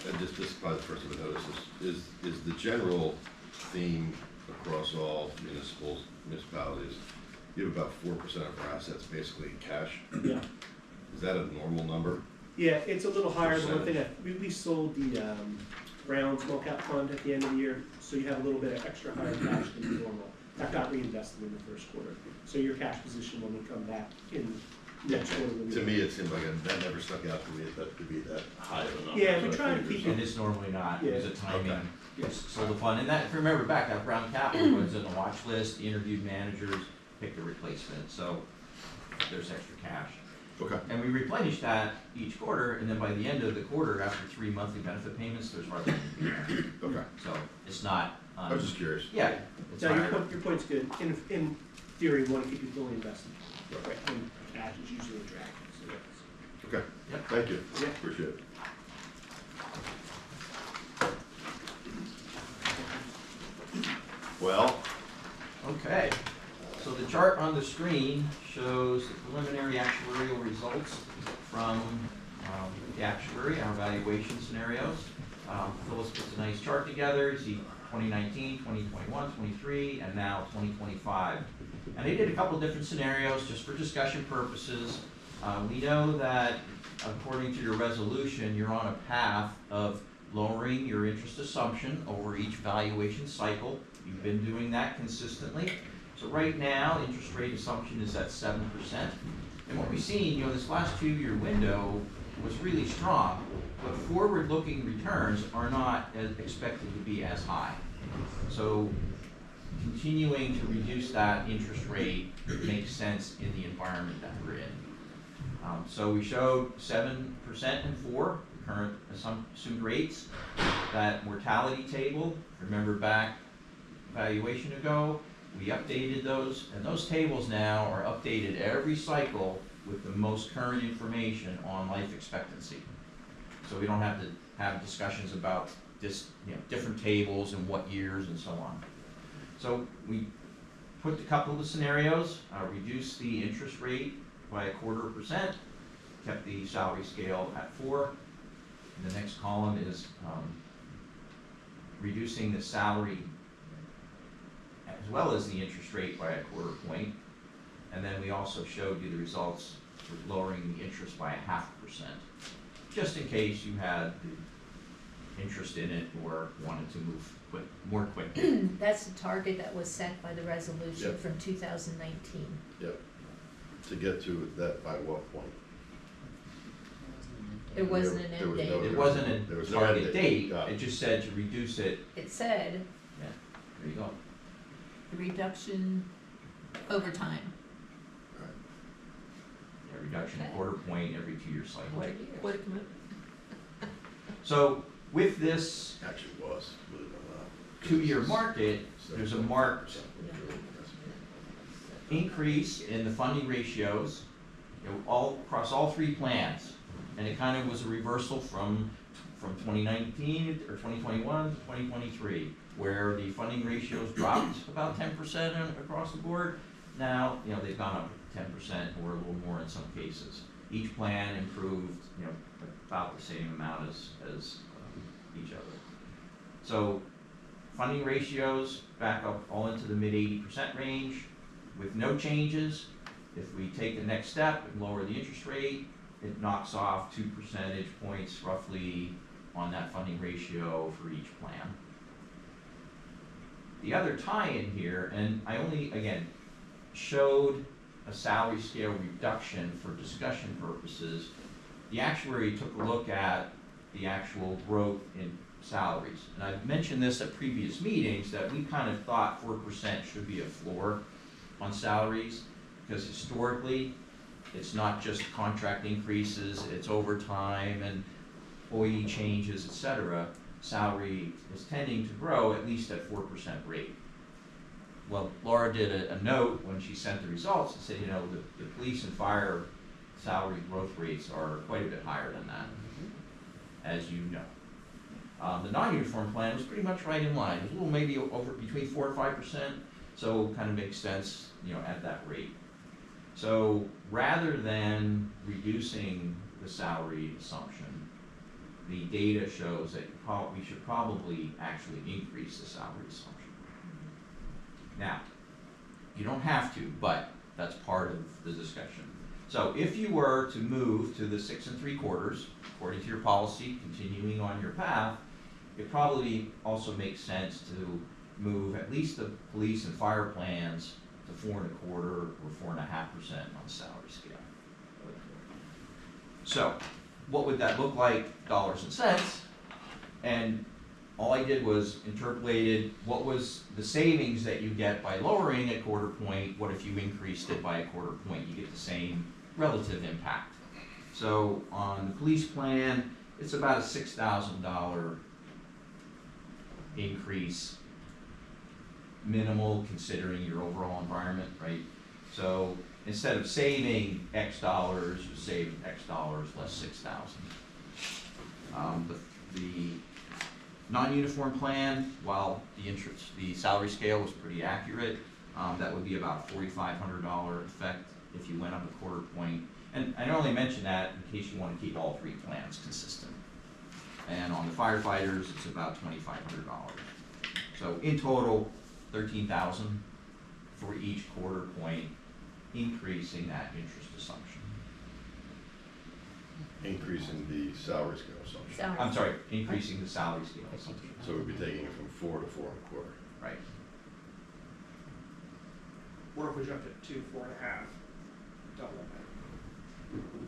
Speaker 1: And this is probably the first time I noticed this, is the general theme across all municipalities, you have about 4% of our assets basically in cash.
Speaker 7: Yeah.
Speaker 1: Is that a normal number?
Speaker 7: Yeah, it's a little higher than one thing. We sold the Brown small cap fund at the end of the year, so you have a little bit of extra higher cash than normal. That got reinvested in the first quarter. So your cash position when we come back in next quarter will be.
Speaker 1: To me, it seems like that never stuck out to me that to be that high of a number.
Speaker 7: Yeah, we
Speaker 1: So I
Speaker 7: try to
Speaker 1: think
Speaker 7: keep
Speaker 1: there's
Speaker 8: And it's normally not, it was a timing.
Speaker 1: Okay.
Speaker 7: Yes.
Speaker 8: Sold the fund, and that, if you remember back, that Brown Capital was on the watch list, the interviewed managers, picked a replacement, so there's extra cash.
Speaker 1: Okay.
Speaker 8: And we replenish that each quarter, and then by the end of the quarter, after 3 monthly benefit payments, there's hardly anything there.
Speaker 1: Okay.
Speaker 8: So it's not,
Speaker 1: I was just curious.
Speaker 8: yeah, it's
Speaker 7: No,
Speaker 8: higher.
Speaker 7: your point's good. In theory, we want to keep you fully invested.
Speaker 1: Right.
Speaker 7: And cash is usually a drag, so yes.
Speaker 1: Okay.
Speaker 8: Yep.
Speaker 1: Thank you.
Speaker 7: Yeah.
Speaker 1: Appreciate it. Well,
Speaker 8: Okay, so the chart on the screen shows the preliminary actuarial results from the actuary, our valuation scenarios. Phyllis puts a nice chart together. You see 2019, 2021, 23, and now 2025. And they did a couple different scenarios just for discussion purposes. We know that according to your resolution, you're on a path of lowering your interest assumption over each valuation cycle. You've been doing that consistently. So right now, interest rate assumption is at 7%. And what we've seen, this last 2-year window was really strong, but forward-looking returns are not as expected to be as high. So continuing to reduce that interest rate makes sense in the environment that we're in. So we showed 7% and 4%, current assumed rates. That mortality table, remember back valuation ago, we updated those, and those tables now are updated every cycle with the most current information on life expectancy. So we don't have to have discussions about this, different tables and what years and so on. So we put a couple of the scenarios, reduced the interest rate by 0.25%, kept the salary scale at 4. And the next column is reducing the salary as well as the interest rate by 0.25 point. And then we also showed you the results for lowering the interest by 0.5%, just in case you had the interest in it or wanted to move more quickly.
Speaker 6: That's the target that was set by the resolution
Speaker 1: Yep.
Speaker 6: from 2019.
Speaker 1: yep. To get to that by what point?
Speaker 6: There wasn't an
Speaker 1: There
Speaker 6: end
Speaker 1: was
Speaker 6: date.
Speaker 1: no-
Speaker 8: It wasn't
Speaker 1: There
Speaker 8: a
Speaker 1: was no
Speaker 8: target
Speaker 1: end
Speaker 8: date,
Speaker 1: Got
Speaker 8: it just said to reduce it.
Speaker 6: It said
Speaker 8: There you go.
Speaker 6: the reduction over time.
Speaker 8: A reduction
Speaker 6: Okay.
Speaker 8: 0.25 point every 2-year cycle.
Speaker 6: What a commitment.
Speaker 8: So with this
Speaker 1: Actually was, believe it or not.
Speaker 8: 2-year market, there's a marked
Speaker 1: 7.5%, which really impressive.
Speaker 8: increase in the funding ratios, all across all 3 plans. And it kind of was a reversal from 2019 or 2021 to 2023, where the funding ratios dropped about 10% across the board. Now, they've gone up 10% or a little more in some cases. Each plan improved, about the same amount as each other. So funding ratios back up all into the mid 80% range with no changes. If we take the next step and lower the interest rate, it knocks off 2 percentage points roughly on that funding ratio for each plan. The other tie-in here, and I only, again, showed a salary scale reduction for discussion purposes. The actuary took a look at the actual growth in salaries. And I've mentioned this at previous meetings, that we kind of thought 4% should be a floor on salaries, because historically, it's not just contract increases, it's overtime and employee changes, et cetera. Salary is tending to grow at least at 4% rate. Well, Laura did a note when she sent the results and said, you know, the police and fire salary growth rates are quite a bit higher than that, as you know. The non-uniform plan was pretty much right in line. It was a little maybe over between 4 and 5%, so kind of makes sense, you know, at that rate. So rather than reducing the salary assumption, the data shows that we should probably actually increase the salary assumption. Now, you don't have to, but that's part of the discussion. So if you were to move to the 6 3/4, according to your policy, continuing on your path, it probably also makes sense to move at least the police and fire plans to 4 1/4 or 4.5% on the salary scale. So, what would that look like, dollars and cents? And all I did was interpolated what was the savings that you get by lowering a 1/4 point. What if you increased it by a 1/4 point? You get the same relative impact. So on the police plan, it's about a $6,000 increase, minimal considering your overall environment, right? So instead of saving X dollars, you save X dollars less 6,000. The non-uniform plan, while the salary scale was pretty accurate, that would be about a $4,500 effect if you went up a 1/4 point. And I only mention that in case you want to keep all 3 plans consistent. And on the firefighters, it's about $2,500. So in total, $13,000 for each 1/4 point, increasing that interest assumption.
Speaker 1: Increasing the salary scale assumption.
Speaker 6: Salary.
Speaker 8: I'm sorry, increasing the salary scale assumption,
Speaker 1: So we'd be taking it from 4 to 4 1/4.
Speaker 8: right?
Speaker 7: Or if we jumped it to 4.5, double that.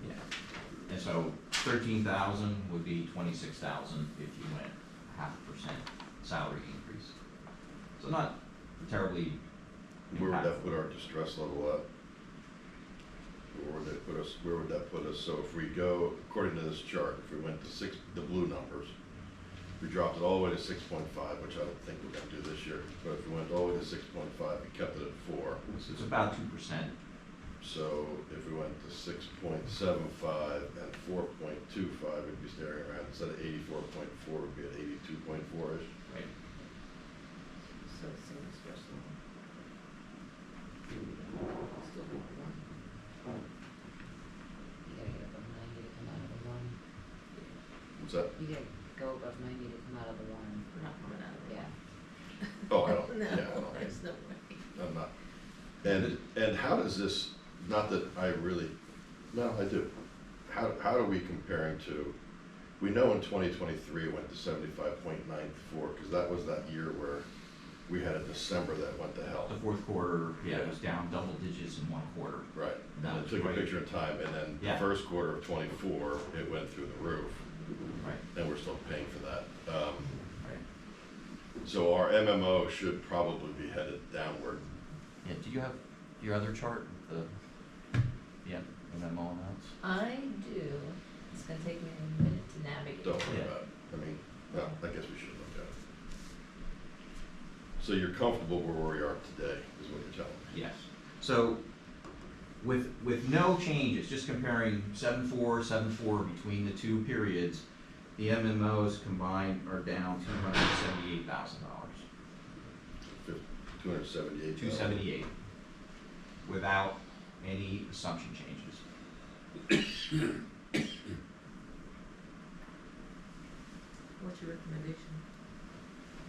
Speaker 8: Yeah. And so 13,000 would be 26,000 if you went 0.5% salary increase. So not terribly.
Speaker 1: Where would that put our distress level at? Where would that put us, where would that put us? So if we go, according to this chart, if we went to 6, the blue numbers, we dropped it all the way to 6.5, which I don't think we're gonna do this year, but if we went all the way to 6.5, we kept it at 4.
Speaker 8: It's about 2%.
Speaker 1: So if we went to 6.75 and 4.25, we'd be staring around, instead of 84.4, we'd be at 82.4-ish.
Speaker 8: Right.
Speaker 9: So same as first one. Still be one. You gotta get above 90 to come out of the one.
Speaker 1: What's that?
Speaker 9: You gotta go above 90 to come out of the one.
Speaker 6: We're not coming out of it.
Speaker 9: Yeah.
Speaker 1: Oh, I don't,
Speaker 6: No,
Speaker 1: yeah, I don't.
Speaker 6: there's no way.
Speaker 1: I'm not. And how does this, not that I really, no, I do. How are we comparing to, we know in 2023 it went to 75.94, because that was that year where we had a December that went to hell.
Speaker 8: The 4th quarter, yeah, it was down double digits in 1/4.
Speaker 1: Right, and
Speaker 8: That
Speaker 1: it
Speaker 8: was
Speaker 1: took a
Speaker 8: right.
Speaker 1: picture of time, and then the
Speaker 8: Yeah.
Speaker 1: 1st quarter of 24, it went through the roof,
Speaker 8: Right,
Speaker 1: and we're still paying for that.
Speaker 8: right.
Speaker 1: So our MMO should probably be headed downward.
Speaker 8: Yeah, do you have your other chart with the, yeah, MMO amounts?
Speaker 6: I do. It's gonna take me a minute to navigate.
Speaker 1: Don't worry
Speaker 8: Yeah.
Speaker 1: about it. I mean, well, I guess we should look at it. So you're comfortable where we are today, is what you're telling me?
Speaker 8: Yes. So with no changes, just comparing 7.4, 7.4 between the 2 periods, the MMOs combined are down $278,000.
Speaker 1: 278.
Speaker 8: 278, without any assumption changes.
Speaker 6: What's your recommendation?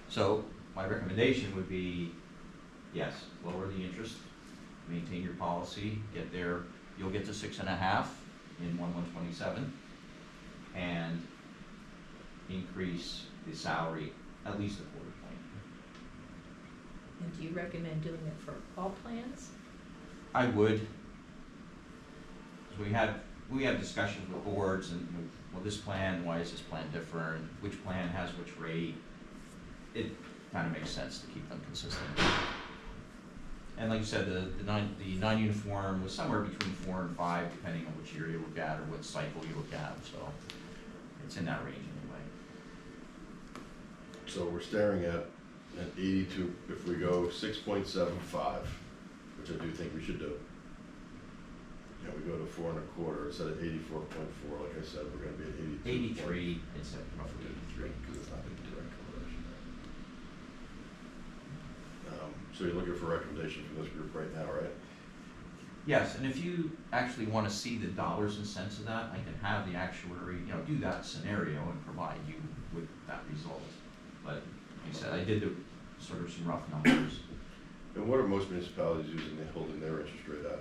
Speaker 8: So my recommendation would be, yes, lower the interest, maintain your policy, get there, you'll get to 6.5 in 1/1/27, and increase the salary at least a 1/4 point.
Speaker 6: And do you recommend doing it for all plans?
Speaker 8: I would. 'Cause we have discussions with boards and, well, this plan, why is this plan different? Which plan has which rate? It kind of makes sense to keep them consistent. And like you said, the non-uniform was somewhere between 4 and 5, depending on which year you look at or what cycle you look at, so it's in that range anyway.
Speaker 1: So we're staring at an 82, if we go 6.75, which I do think we should do. Yeah, we go to 4 1/4 instead of 84.4, like I said, we're gonna be at 82.
Speaker 8: 83, it's at roughly 83.
Speaker 1: Because it's not in direct correlation. So you're looking for recommendation from this group right now, right?
Speaker 8: Yes, and if you actually want to see the dollars and cents of that, I can have the actuary, do that scenario and provide you with that result. But like I said, I did the sort of some rough numbers.
Speaker 1: And what are most municipalities using, holding their interest rate at?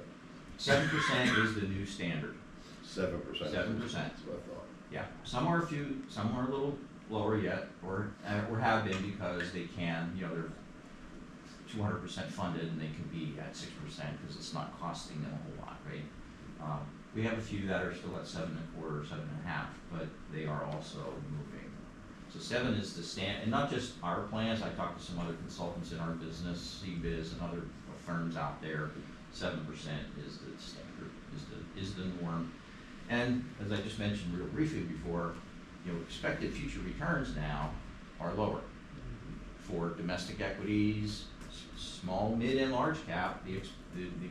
Speaker 8: 7% is the new standard.
Speaker 1: 7%?
Speaker 8: 7%.
Speaker 1: That's what I thought.
Speaker 8: Yeah, some are a little lower yet, or have been because they can, they're 200% funded and they can be at 6% because it's not costing them a whole lot, right? We have a few that are still at 7 1/4, 7 1/2, but they are also moving. So 7 is the and not just our plans. I talked to some other consultants in our business, CBiz and other firms out there. 7% is the standard, is the norm. And as I just mentioned real briefly before, expected future returns now are lower for domestic equities. Small, mid, and large cap, the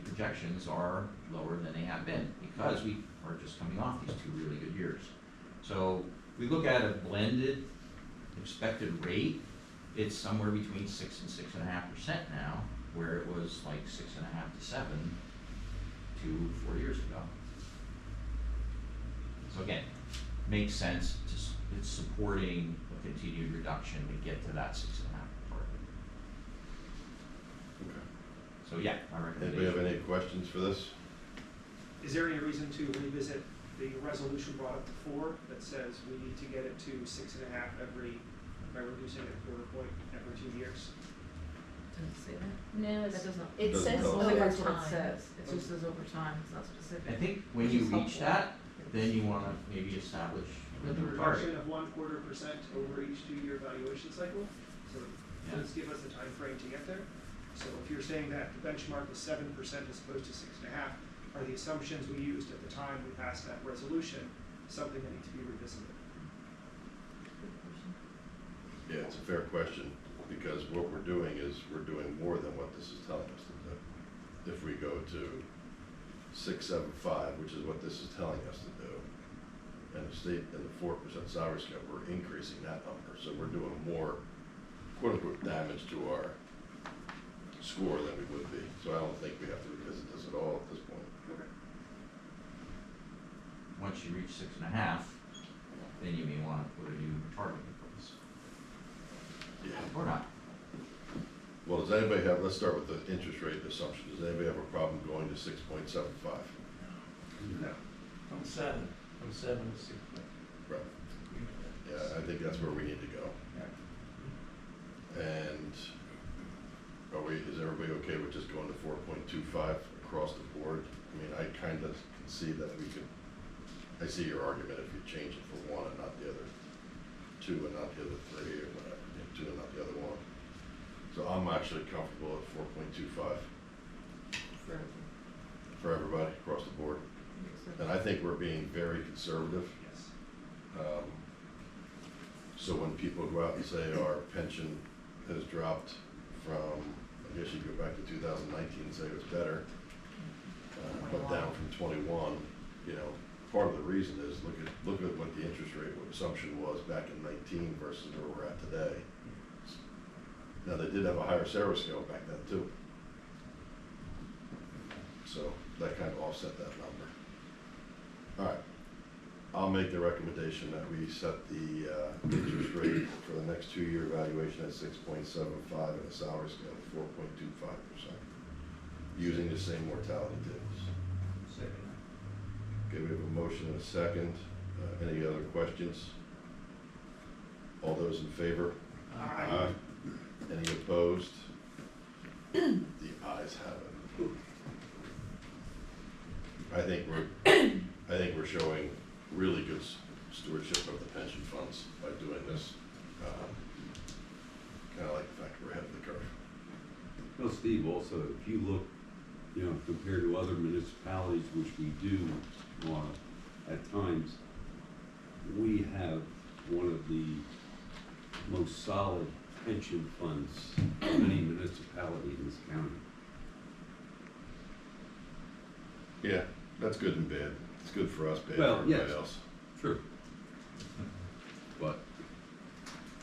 Speaker 8: projections are lower than they have been because we are just coming off these 2 really good years. So we look at a blended expected rate, it's somewhere between 6 and 6.5% now, where it was like 6.5 to 7 4 years ago. So again, makes sense. It's supporting a continued reduction to get to that 6.5 target.
Speaker 1: Okay.
Speaker 8: So yeah, my recommendation.
Speaker 1: Anybody have any questions for this?
Speaker 11: Is there any reason to revisit the resolution brought up before that says we need to get it to 6.5 by reducing it a 1/4 point every 2 years?
Speaker 9: Does it say that?
Speaker 6: No,
Speaker 9: That does not.
Speaker 6: it
Speaker 1: Doesn't
Speaker 6: says
Speaker 1: tell us.
Speaker 9: I think that's what it
Speaker 6: overtime.
Speaker 9: says, it just says over time, it's not specific.
Speaker 8: I think when you reach that, then you wanna maybe establish
Speaker 11: With
Speaker 8: a
Speaker 11: a
Speaker 8: target.
Speaker 11: reduction of 1/4% over each 2-year valuation cycle, so
Speaker 8: Yeah.
Speaker 11: let's give us a time frame to get there. So if you're saying that the benchmark is 7% as opposed to 6.5, are the assumptions we used at the time we passed that resolution something that needs to be revisited?
Speaker 1: Yeah, it's a fair question, because what we're doing is we're doing more than what this is telling us to do. If we go to 6.75, which is what this is telling us to do, and the state and the 4% salary scale, we're increasing that number. So we're doing more, quote unquote, damage to our score than we would be. So I don't think we have to revisit this at all at this point.
Speaker 11: Okay.
Speaker 8: Once you reach 6.5, then you may wanna put a new target in place.
Speaker 1: Yeah.
Speaker 8: Or not.
Speaker 1: Well, does anybody have, let's start with the interest rate assumption. Does anybody have a problem going to 6.75?
Speaker 5: No. I'm 7 to 6.
Speaker 1: Right. Yeah, I think that's where we need to go. And is everybody okay with just going to 4.25 across the board? I mean, I kind of can see that we could, I see your argument if you change it for 1 and not the other 2 and not the other 3 or whatever, 2 and not the other 1. So I'm actually comfortable at 4.25 for everybody across the board. And I think we're being very conservative.
Speaker 11: Yes.
Speaker 1: So when people go out and say our pension has dropped from, I guess you go back to 2019 and say it was better, but down from 21, part of the reason is look at what the interest rate assumption was back in 19 versus where we're at today. Now, they did have a higher salary scale back then too. So that kind of offset that number. All right, I'll make the recommendation that we set the interest rate for the next 2-year evaluation at 6.75 and a salary scale of 4.25%, using the same mortality tables. Okay, we have a motion and a second. Any other questions? All those in favor?
Speaker 11: Aye.
Speaker 1: Any opposed? The ayes have it. I think we're showing really good stewardship of the pension funds by doing this. Kind of like the fact we're ahead of the curve.
Speaker 10: Well, Steve, also, if you look, you know, compared to other municipalities, which we do at times, we have one of the most solid pension funds of any municipality in this county.
Speaker 1: Yeah, that's good and bad. It's good for us, bad
Speaker 10: Well,
Speaker 1: for everybody
Speaker 10: yes.
Speaker 1: else.
Speaker 10: True. But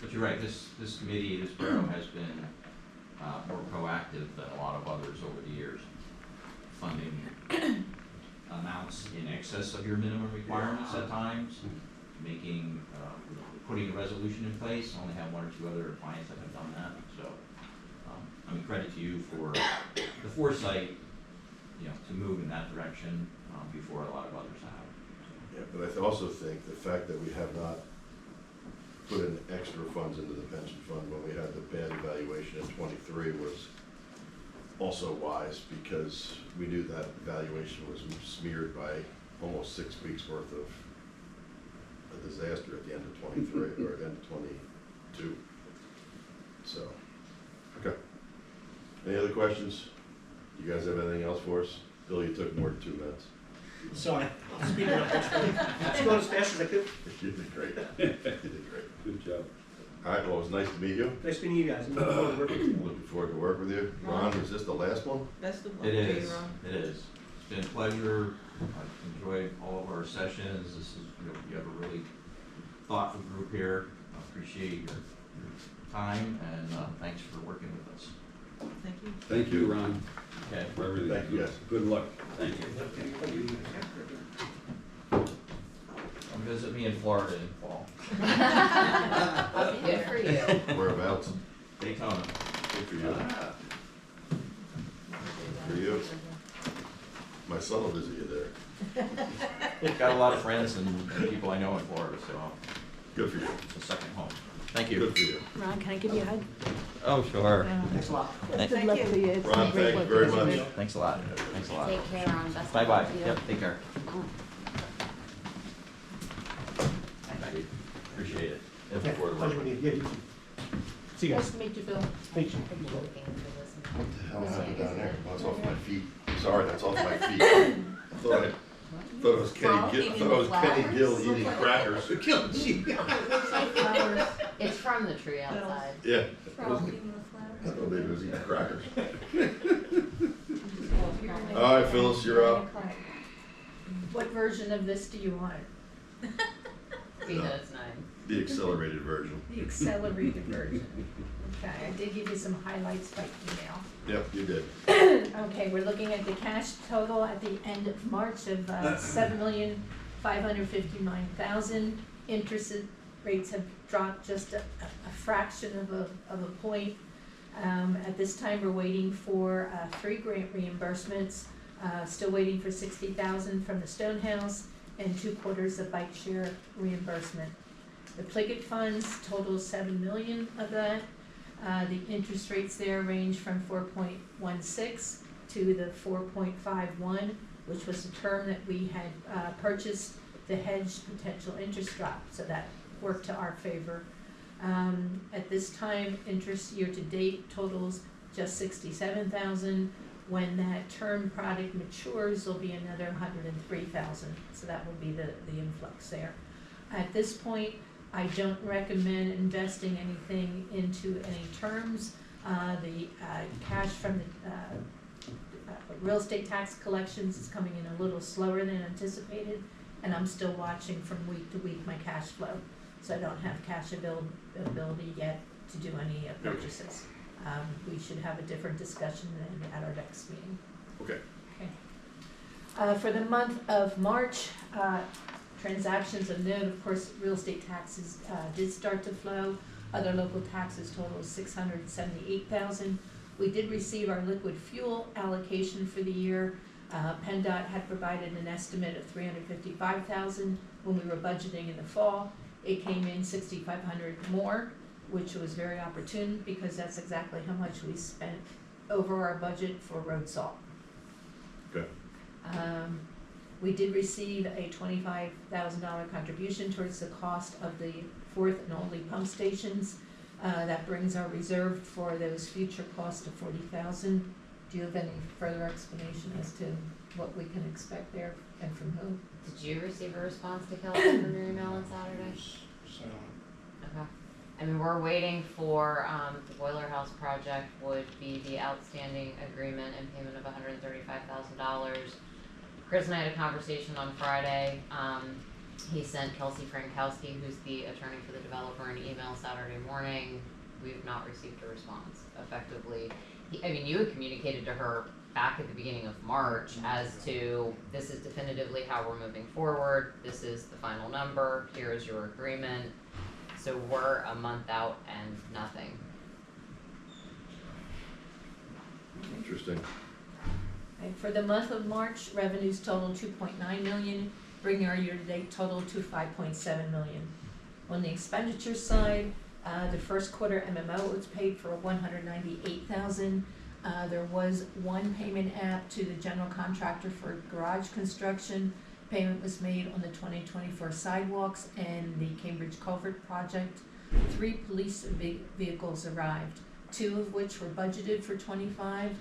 Speaker 8: But you're right, this committee, this borough has been more proactive than a lot of others over the years, funding amounts in excess of your minimum requirements at times, making, putting a resolution in place. Only have one or two other clients that have done that, so, I mean, credit to you for the foresight, you know, to move in that direction, before a lot of others have.
Speaker 1: Yeah, but I also think the fact that we have not put in extra funds into the pension fund when we had the bad evaluation in '23 was also wise, because we knew that evaluation was smeared by almost 6 weeks worth of a disaster at the end of '23 or at the end of '22. So, okay. Any other questions? You guys have anything else for us? Bill, you took more than 2 minutes.
Speaker 7: Sorry, I'll speed it up. Let's go as fast as I could.
Speaker 1: You did great. You did great.
Speaker 10: good job.
Speaker 1: All right, well, it was nice to meet you.
Speaker 7: Nice meeting you guys. I'm looking forward to working with you.
Speaker 1: Looking forward to work with you. Ron, is this the last one?
Speaker 9: Best of luck
Speaker 8: It
Speaker 9: to you,
Speaker 8: is,
Speaker 9: Ron.
Speaker 8: it is. It's been a pleasure. I've enjoyed all of our sessions. This is, you have a really thoughtful group here. I appreciate your time, and thanks for working with us.
Speaker 9: Thank you.
Speaker 10: Thank you, Ron,
Speaker 8: Okay.
Speaker 10: for everything.
Speaker 1: Thank you, guys.
Speaker 10: Good luck. Thank you.
Speaker 8: Come visit me in Florida in fall.
Speaker 9: I'll be there for you.
Speaker 1: Whereabouts?
Speaker 8: Daytona.
Speaker 1: Good for you. For you. My son will visit you there.
Speaker 8: Got a lot of friends and people I know in Florida, so
Speaker 1: Good for you.
Speaker 8: it's a second home. Thank you.
Speaker 1: Good for you.
Speaker 6: Ron, can I give you a hug?
Speaker 8: Oh, sure.
Speaker 7: Thanks a lot.
Speaker 6: Good luck to you. It's been
Speaker 1: Ron,
Speaker 6: great
Speaker 1: thank you
Speaker 6: working
Speaker 1: very
Speaker 6: with
Speaker 1: much.
Speaker 8: Thanks a lot. Thanks a lot.
Speaker 12: Take care, Ron. Best of
Speaker 8: Bye-bye.
Speaker 12: luck to you.
Speaker 8: Yep, take care.
Speaker 12: Oh.
Speaker 8: Thank you. Appreciate it.
Speaker 1: Looking forward to
Speaker 7: Pleasure
Speaker 1: working with
Speaker 7: meeting you. Yeah, you too. See you
Speaker 6: Nice
Speaker 7: guys.
Speaker 6: to meet you, Bill.
Speaker 7: Thank you.
Speaker 1: What the hell happened down there? Oh, it's off my feet. Sorry, that's off my feet. I thought it was Kenny Gill, I thought it was Kenny Gill eating crackers.
Speaker 12: Flowers. It's from the tree outside.
Speaker 1: Yeah.
Speaker 2: Frolicking with
Speaker 1: I
Speaker 2: flowers.
Speaker 1: thought maybe it was eating crackers.
Speaker 2: Apparently
Speaker 1: All right, Phyllis, you're up.
Speaker 2: 9 o'clock.
Speaker 6: What version of this do you want?
Speaker 12: See that it's 9.
Speaker 1: The accelerated version.
Speaker 6: The accelerated version. Okay, I did give you some highlights by email.
Speaker 1: Yep, you did.
Speaker 6: Okay, we're looking at the cash total at the end of March of $7,559,000. Interest rates have dropped just a fraction of a point. At this time, we're waiting for 3 grant reimbursements. Still waiting for $60,000 from the Stonehouse and 2/4 of bike share reimbursement. The Pliget funds total $7 million of that. The interest rates there range from 4.16 to the 4.51, which was the term that we had purchased to hedge potential interest drop, so that worked to our favor. At this time, interest year to date totals just $67,000. When that term product matures, there'll be another $103,000, so that will be the influx there. At this point, I don't recommend investing anything into any terms. The cash from the real estate tax collections is coming in a little slower than anticipated, and I'm still watching from week to week my cash flow. So I don't have cash availability yet to do any purchases. We should have a different discussion then at our next meeting.
Speaker 1: Okay.
Speaker 6: Okay. For the month of March, transactions of note, of course, real estate taxes did start to flow. Other local taxes total $678,000. We did receive our liquid fuel allocation for the year. PennDOT had provided an estimate of $355,000 when we were budgeting in the fall. It came in $6,500 more, which was very opportune because that's exactly how much we spent over our budget for road salt.
Speaker 1: Okay.
Speaker 6: We did receive a $25,000 contribution towards the cost of the fourth and only pump stations. That brings our reserve for those future costs to $40,000. Do you have any further explanation as to what we can expect there and from who?
Speaker 12: Did you receive a response to Kelsey from your email on Saturday? Okay. I mean, we're waiting for, the boiler house project would be the outstanding agreement and payment of $135,000. Chris and I had a conversation on Friday. He sent Kelsey Frankowski, who's the attorney for the developer, an email Saturday morning. We've not received a response. Effectively, you had communicated to her back at the beginning of March as to, this is definitively how we're moving forward, this is the final number, here is your agreement. So we're a month out and nothing.
Speaker 1: Interesting.
Speaker 6: And for the month of March, revenues totaled 2.9 million, bringing our year-to-date total to 5.7 million. On the expenditure side, the first quarter MMO was paid for 198,000. There was one payment app to the general contractor for garage construction. Payment was made on the 2024 sidewalks and the Cambridge Culvert project. 3 police vehicles arrived, 2 of which were budgeted for 25.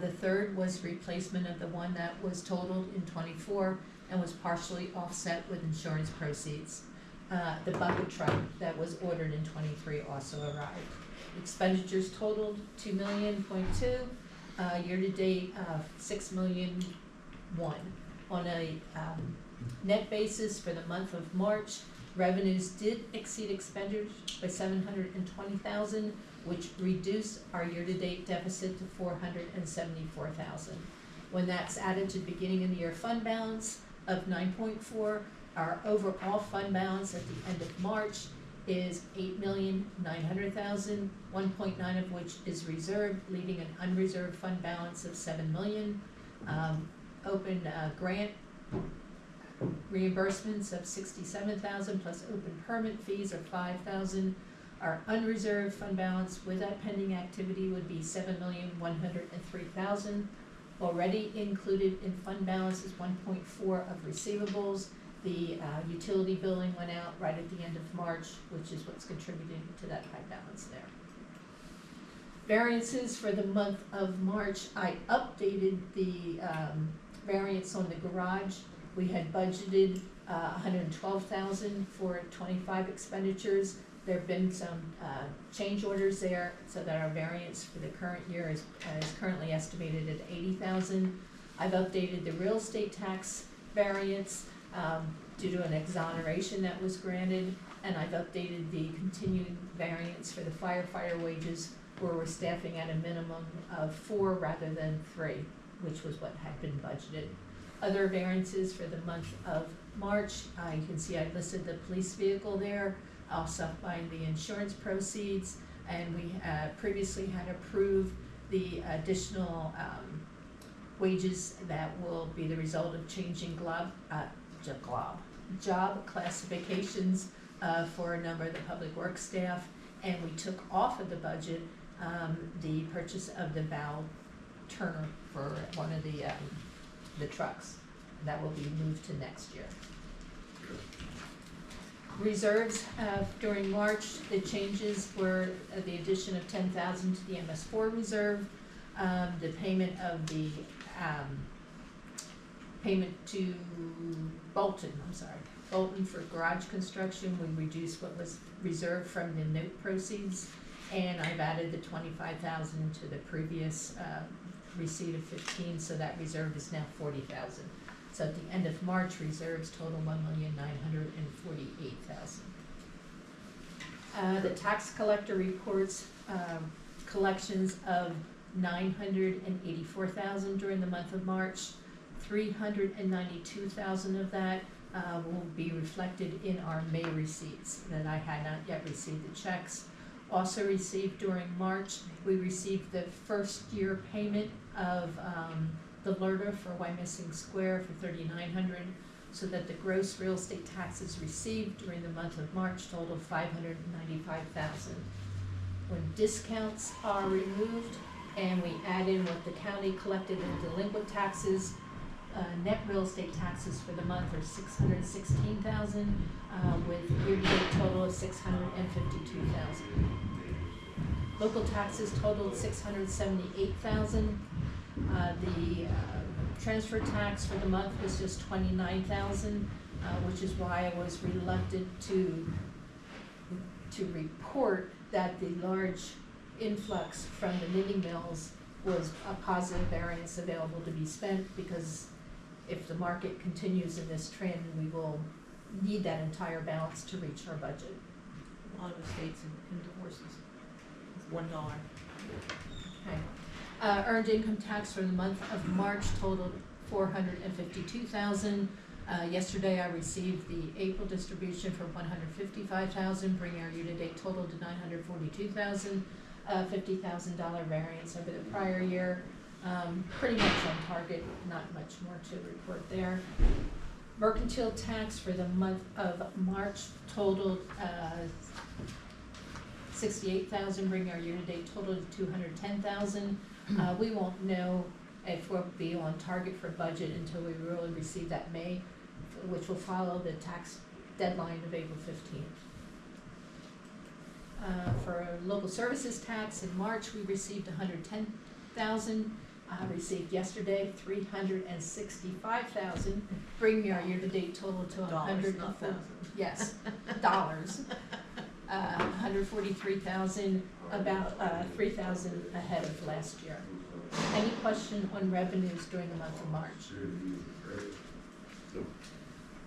Speaker 6: The third was replacement of the one that was totaled in 24 and was partially offset with insurance proceeds. The bucket truck that was ordered in 23 also arrived. Expenditures totaled $2.2 million, year-to-date 6,000,001. On a net basis for the month of March, revenues did exceed expenditures by $720,000, which reduced our year-to-date deficit to $474,000. When that's added to the beginning of the year fund balance of 9.4, our overall fund balance at the end of March is $8,900,000, 1.9 of which is reserved, leaving an unreserved fund balance of $7 million. Open grant reimbursements of $67,000 plus open permit fees of $5,000. Our unreserved fund balance with that pending activity would be $7,103,000. Already included in fund balance is 1.4 of receivables. The utility billing went out right at the end of March, which is what's contributing to that high balance there. Variances for the month of March, I updated the variance on the garage. We had budgeted $112,000 for 25 expenditures. There have been some change orders there, so that our variance for the current year is currently estimated at $80,000. I've updated the real estate tax variance due to an exoneration that was granted, and I've updated the continuing variance for the firefighter wages, where we're staffing at a minimum of 4 rather than 3, which was what had been budgeted. Other variances for the month of March, you can see I listed the police vehicle there. Also find the insurance proceeds, and we previously had approved the additional wages that will be the result of changing job classifications for a number of the public works staff, and we took off of the budget the purchase of the valve turner for one of the trucks. That will be moved to next year. Reserves during March, the changes were the addition of $10,000 to the MS4 reserve, the payment of the payment to Bolton for garage construction. We reduced what was reserved from the note proceeds, and I've added the $25,000 to the previous receipt of 15, so that reserve is now $40,000. So at the end of March, reserves total $1,948,000. The tax collector reports collections of $984,000 during the month of March. $392,000 of that will be reflected in our May receipts that I had not yet received the checks. Also received during March, we received the first year payment of the LERTA for Wyomissing Square for $3,900, so that the gross real estate taxes received during the month of March totaled $595,000. When discounts are removed, and we add in what the county collected in delinquent taxes. Net real estate taxes for the month are $616,000, with year-to-date total of $652,000. Local taxes totaled $678,000. The transfer tax for the month was just $29,000, which is why I was reluctant to report that the large influx from the knitting mills was a positive variance available to be spent, because if the market continues in this trend, we will need that entire balance to reach our budget.
Speaker 9: A lot of estates in divorces, it's $1.
Speaker 6: Okay. Earned income tax for the month of March totaled $452,000. Yesterday I received the April distribution for $155,000, bringing our year-to-date total to $942,000, $50,000 variance over the prior year. Pretty much on target, not much more to report there. Mercantile tax for the month of March totaled $68,000, bringing our year-to-date total to $210,000. We won't know if we'll be on target for budget until we really receive that May, which will follow the tax deadline of April 15th. For local services tax in March, we received $110,000. Received yesterday $365,000, bringing our year-to-date total to
Speaker 9: Dollars, not thousands.
Speaker 6: Yes, dollars. 143,000, about 3,000 ahead of last year. Any question on revenues during the month of March?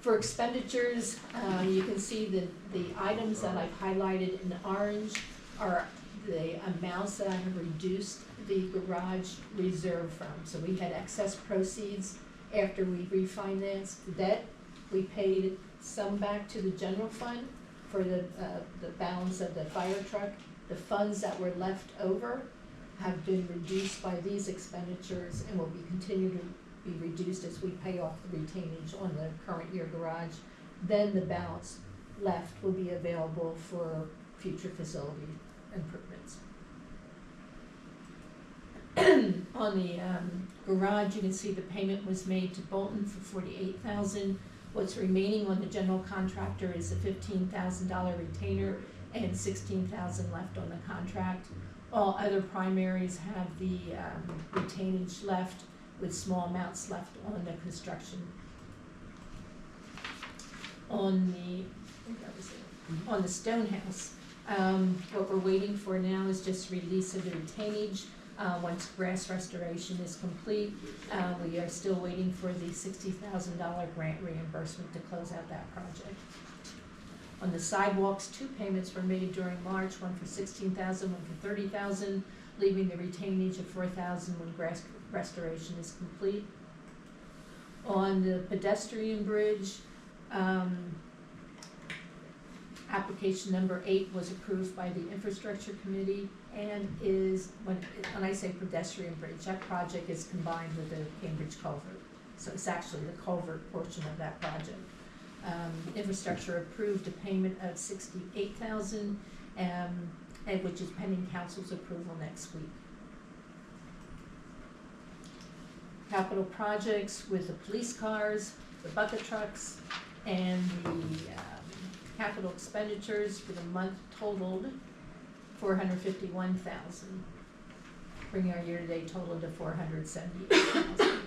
Speaker 6: For expenditures, you can see the items that I've highlighted in orange are the amounts that I have reduced the garage reserve from. So we had excess proceeds after we refinanced the debt. We paid some back to the general fund for the balance of the fire truck. The funds that were left over have been reduced by these expenditures and will be continued to be reduced as we pay off the retainage on the current year garage. Then the balance left will be available for future facility improvements. On the garage, you can see the payment was made to Bolton for $48,000. What's remaining on the general contractor is a $15,000 retainer and $16,000 left on the contract. All other primaries have the retainage left, with small amounts left on the construction. On the Stonehouse, what we're waiting for now is just release of the retainage. Once grass restoration is complete, we are still waiting for the $60,000 grant reimbursement to close out that project. On the sidewalks, 2 payments were made during March, one for $16,000, one for $30,000, leaving the retainage of $4,000 when grass restoration is complete. On the pedestrian bridge, application number 8 was approved by the infrastructure committee and is, when I say pedestrian bridge, that project is combined with the Cambridge culvert. So it's actually the culvert portion of that project. Infrastructure approved a payment of $68,000, and which is pending council's approval next week. Capital projects with the police cars, the bucket trucks, and the capital expenditures for the month totaled $451,000, bringing our year-to-date total to $478,000.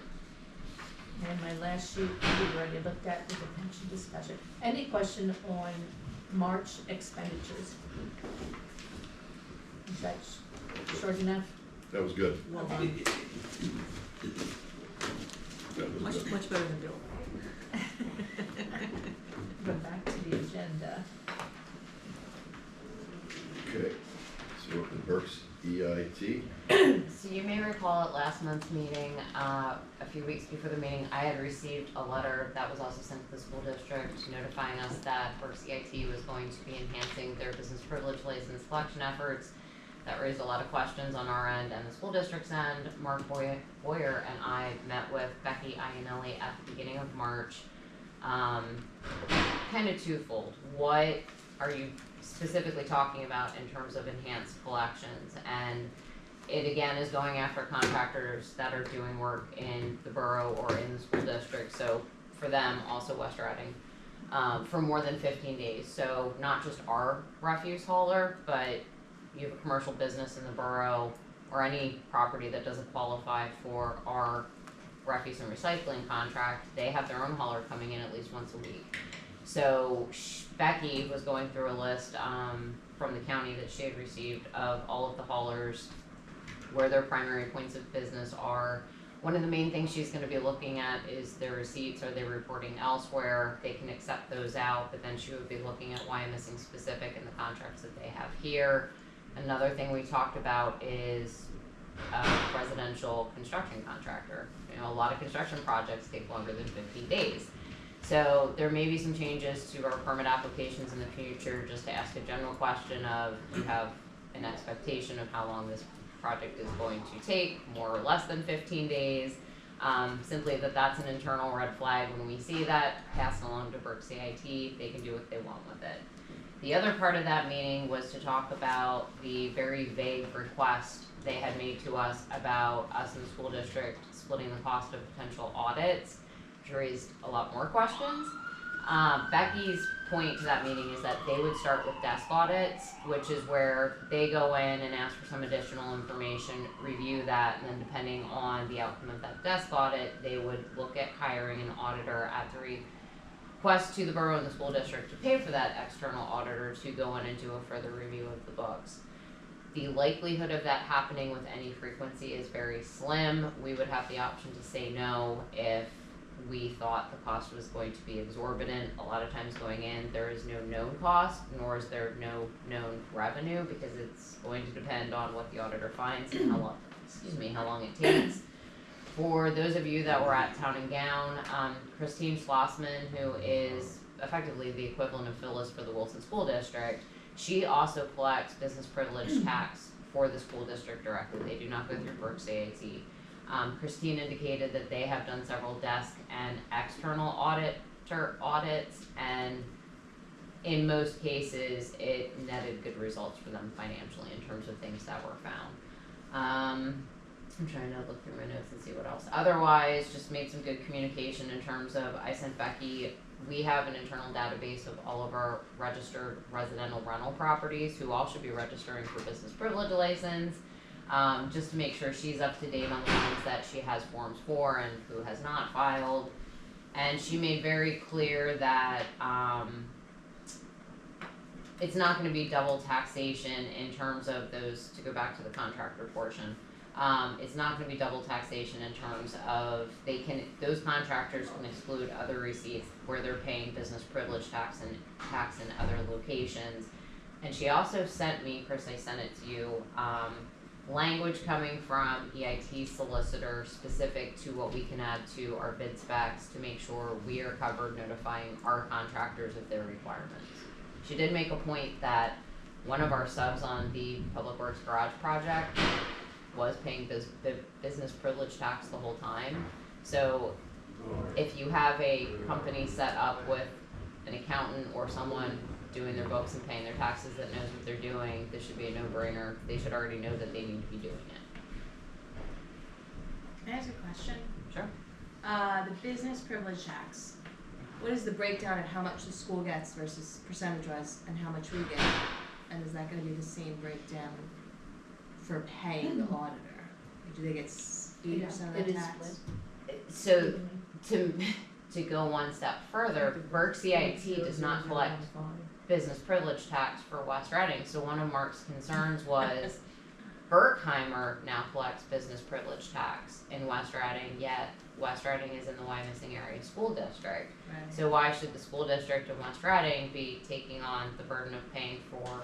Speaker 6: And my last sheet, we already looked at with the pension discussion. Any question on March expenditures? Is that short enough?
Speaker 1: That was good.
Speaker 9: Well done.
Speaker 1: That was good.
Speaker 9: Much better than Bill.
Speaker 6: Go back to the agenda.
Speaker 1: Okay, so we're up to Burke's EIT.
Speaker 12: So you may recall at last month's meeting, a few weeks before the meeting, I had received a letter that was also sent to the school district notifying us that Berks EIT was going to be enhancing their business privilege license collection efforts. That raised a lot of questions on our end and the school district's end. Mark Boyer and I met with Becky Iannelli at the beginning of March. Kind of twofold. What are you specifically talking about in terms of enhanced collections? And it again is going after contractors that are doing work in the borough or in the school district, so for them, also West Reading, for more than 15 days. So not just our refuse hauler, but you have a commercial business in the borough or any property that doesn't qualify for our refuse and recycling contract, they have their own hauler coming in at least once a week. So Becky was going through a list from the county that she had received of all of the haulers, where their primary points of business are. One of the main things she's going to be looking at is their receipts. Are they reporting elsewhere? They can accept those out, but then she would be looking at Wyomissing specific and the contracts that they have here. Another thing we talked about is residential construction contractor. You know, a lot of construction projects take longer than 15 days. So there may be some changes to our permit applications in the future, just to ask a general question of, you have an expectation of how long this project is going to take, more or less than 15 days. Simply that's an internal red flag. When we see that, pass it along to Burke CIT, they can do what they want with it. The other part of that meeting was to talk about the very vague request they had made to us about us in the school district splitting the cost of potential audits, which raised a lot more questions. Becky's point to that meeting is that they would start with desk audits, which is where they go in and ask for some additional information, review that, and then depending on the outcome of that desk audit, they would look at hiring an auditor at the request to the borough and the school district to pay for that external auditor to go in and do a further review of the books. The likelihood of that happening with any frequency is very slim. We would have the option to say no if we thought the cost was going to be exorbitant. A lot of times going in, there is no known cost, nor is there no known revenue, because it's going to depend on what the auditor finds and how long it takes. For those of you that were at Town and Gown, Christine Schlossman, who is effectively the equivalent of Phyllis for the Wilson School District, she also collects business privilege tax for the school district directly. They do not go through Burke CIT. Christine indicated that they have done several desk and external audits, and in most cases, it netted good results for them financially in terms of things that were found. I'm trying to look through my notes and see what else. Otherwise, just made some good communication in terms of, I sent Becky, we have an internal database of all of our registered residential rental properties who all should be registering for business privilege license, just to make sure she's up to date on the ones that she has forms for and who has not filed. And she made very clear that it's not going to be double taxation in terms of those, to go back to the contractor portion. It's not going to be double taxation in terms of those contractors can exclude other receipts where they're paying business privilege tax in other locations. And she also sent me, Chris, I sent it to you, language coming from EIT solicitor specific to what we can add to our bid specs to make sure we are covered notifying our contractors of their requirements. She did make a point that one of our subs on the Public Works Garage project was paying business privilege tax the whole time. So if you have a company set up with an accountant or someone doing their books and paying their taxes that knows what they're doing, this should be a no-brainer. They should already know that they need to be doing it.
Speaker 9: Can I ask a question?
Speaker 12: Sure.
Speaker 9: The business privilege tax, what is the breakdown of how much the school gets versus percentage-wise and how much we get? And is that gonna be the same breakdown for paying the auditor? Do they get 80% of
Speaker 6: It
Speaker 9: the
Speaker 6: is
Speaker 9: tax?
Speaker 12: So to go one step further, Burke CIT does not collect business privilege tax for West Reading. So one of Mark's concerns was Berkheimer now collects business privilege tax in West Reading, yet West Reading is in the Wyomissing area school district.
Speaker 9: Right.
Speaker 12: So why should the school district of West Reading be taking on the burden of paying for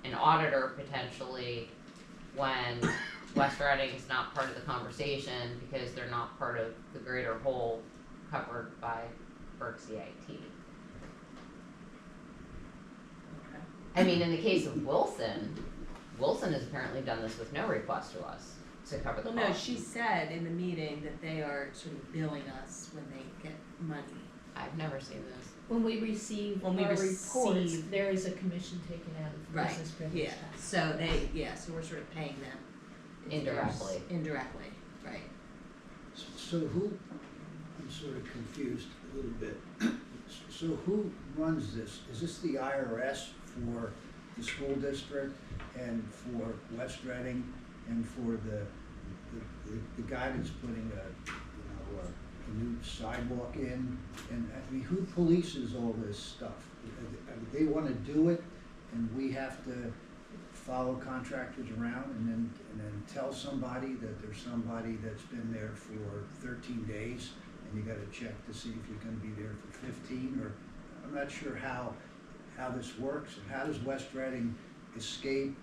Speaker 12: an auditor potentially when West Reading is not part of the conversation because they're not part of the greater whole covered by Burke CIT? I mean, in the case of Wilson has apparently done this with no request to us to cover the
Speaker 9: Well, no,
Speaker 12: cost.
Speaker 9: she said in the meeting that they are sort of billing us when they get money.
Speaker 12: I've never seen this.
Speaker 6: When we receive
Speaker 9: When we
Speaker 6: our reports,
Speaker 9: receive-
Speaker 6: there is a commission taken out of
Speaker 9: Right,
Speaker 6: business privilege
Speaker 9: yeah,
Speaker 6: tax.
Speaker 9: so so we're sort of paying them
Speaker 12: Indirectly.
Speaker 9: Indirectly, right.
Speaker 13: So who, I'm sort of confused a little bit. So who runs this? Is this the IRS for the school district and for West Reading and for the guy that's putting a new sidewalk in? And I mean, who polices all this stuff? They wanna do it and we have to follow contractors around and then tell somebody that there's somebody that's been there for 13 days and you gotta check to see if you're gonna be there for 15, or I'm not sure how this works. And how does West Reading escape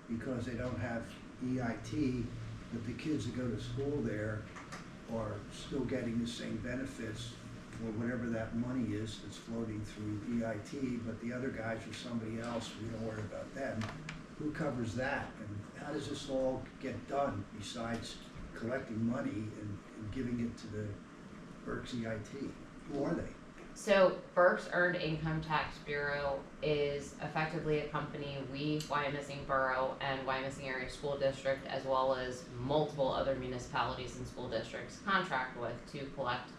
Speaker 13: because they don't have EIT, but the kids that go to school there are still getting the same benefits for whatever that money is that's floating through EIT, but the other guys are somebody else, we don't worry about them. Who covers that, and how does this all get done besides collecting money and giving it to the Berks EIT? Who are they?
Speaker 12: So Berks Earned Income Tax Bureau is effectively a company we, Wyomissing Borough and Wyomissing Area School District, as well as multiple other municipalities and school districts, contract with to collect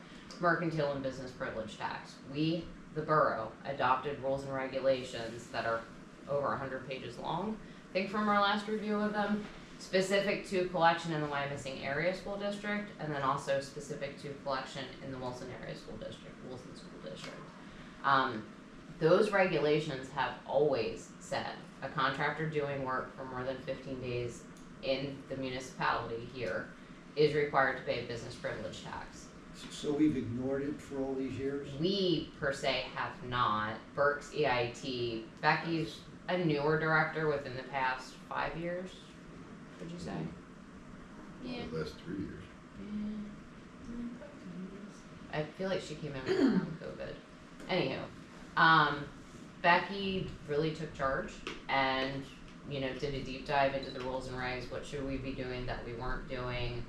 Speaker 12: mercantile and business privilege tax. We, the borough, adopted rules and regulations that are over 100 pages long, I think from our last review of them, specific to collection in the Wyomissing Area School District, and then also specific to collection in the Wilson Area School District, Wilson School District. Those regulations have always said a contractor doing work for more than 15 days in the municipality here is required to pay business privilege tax.
Speaker 13: So we've ignored it for all these years?
Speaker 12: We, per se, have not. Berks EIT, Becky's a newer director within the past 5 years, would you say? Yeah.
Speaker 1: The last 3 years.
Speaker 12: I feel like she came in around COVID. Anywho, Becky really took charge and, did a deep dive into the rules and regs, what should we be doing that we weren't doing,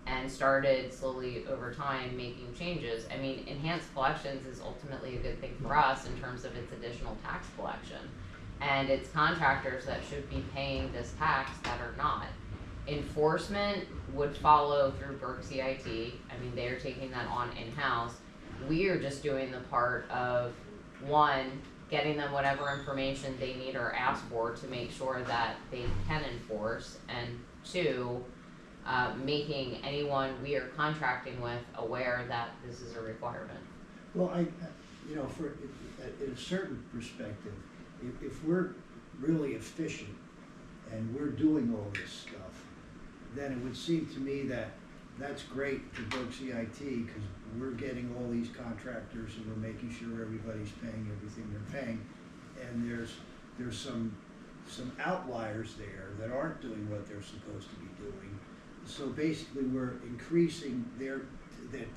Speaker 12: and started slowly over time making changes. I mean, enhanced collections is ultimately a good thing for us in terms of its additional tax collection. And it's contractors that should be paying this tax that are not. Enforcement would follow through Berks EIT. I mean, they're taking that on in-house. We are just doing the part of, one, getting them whatever information they need or ask for to make sure that they can enforce, and two, making anyone we are contracting with aware that this is a requirement.
Speaker 13: Well, in a certain perspective, if we're really efficient and we're doing all this stuff, then it would seem to me that that's great for Berks EIT, because we're getting all these contractors and we're making sure everybody's paying everything they're paying. And there's some outliers there that aren't doing what they're supposed to be doing. So basically we're increasing their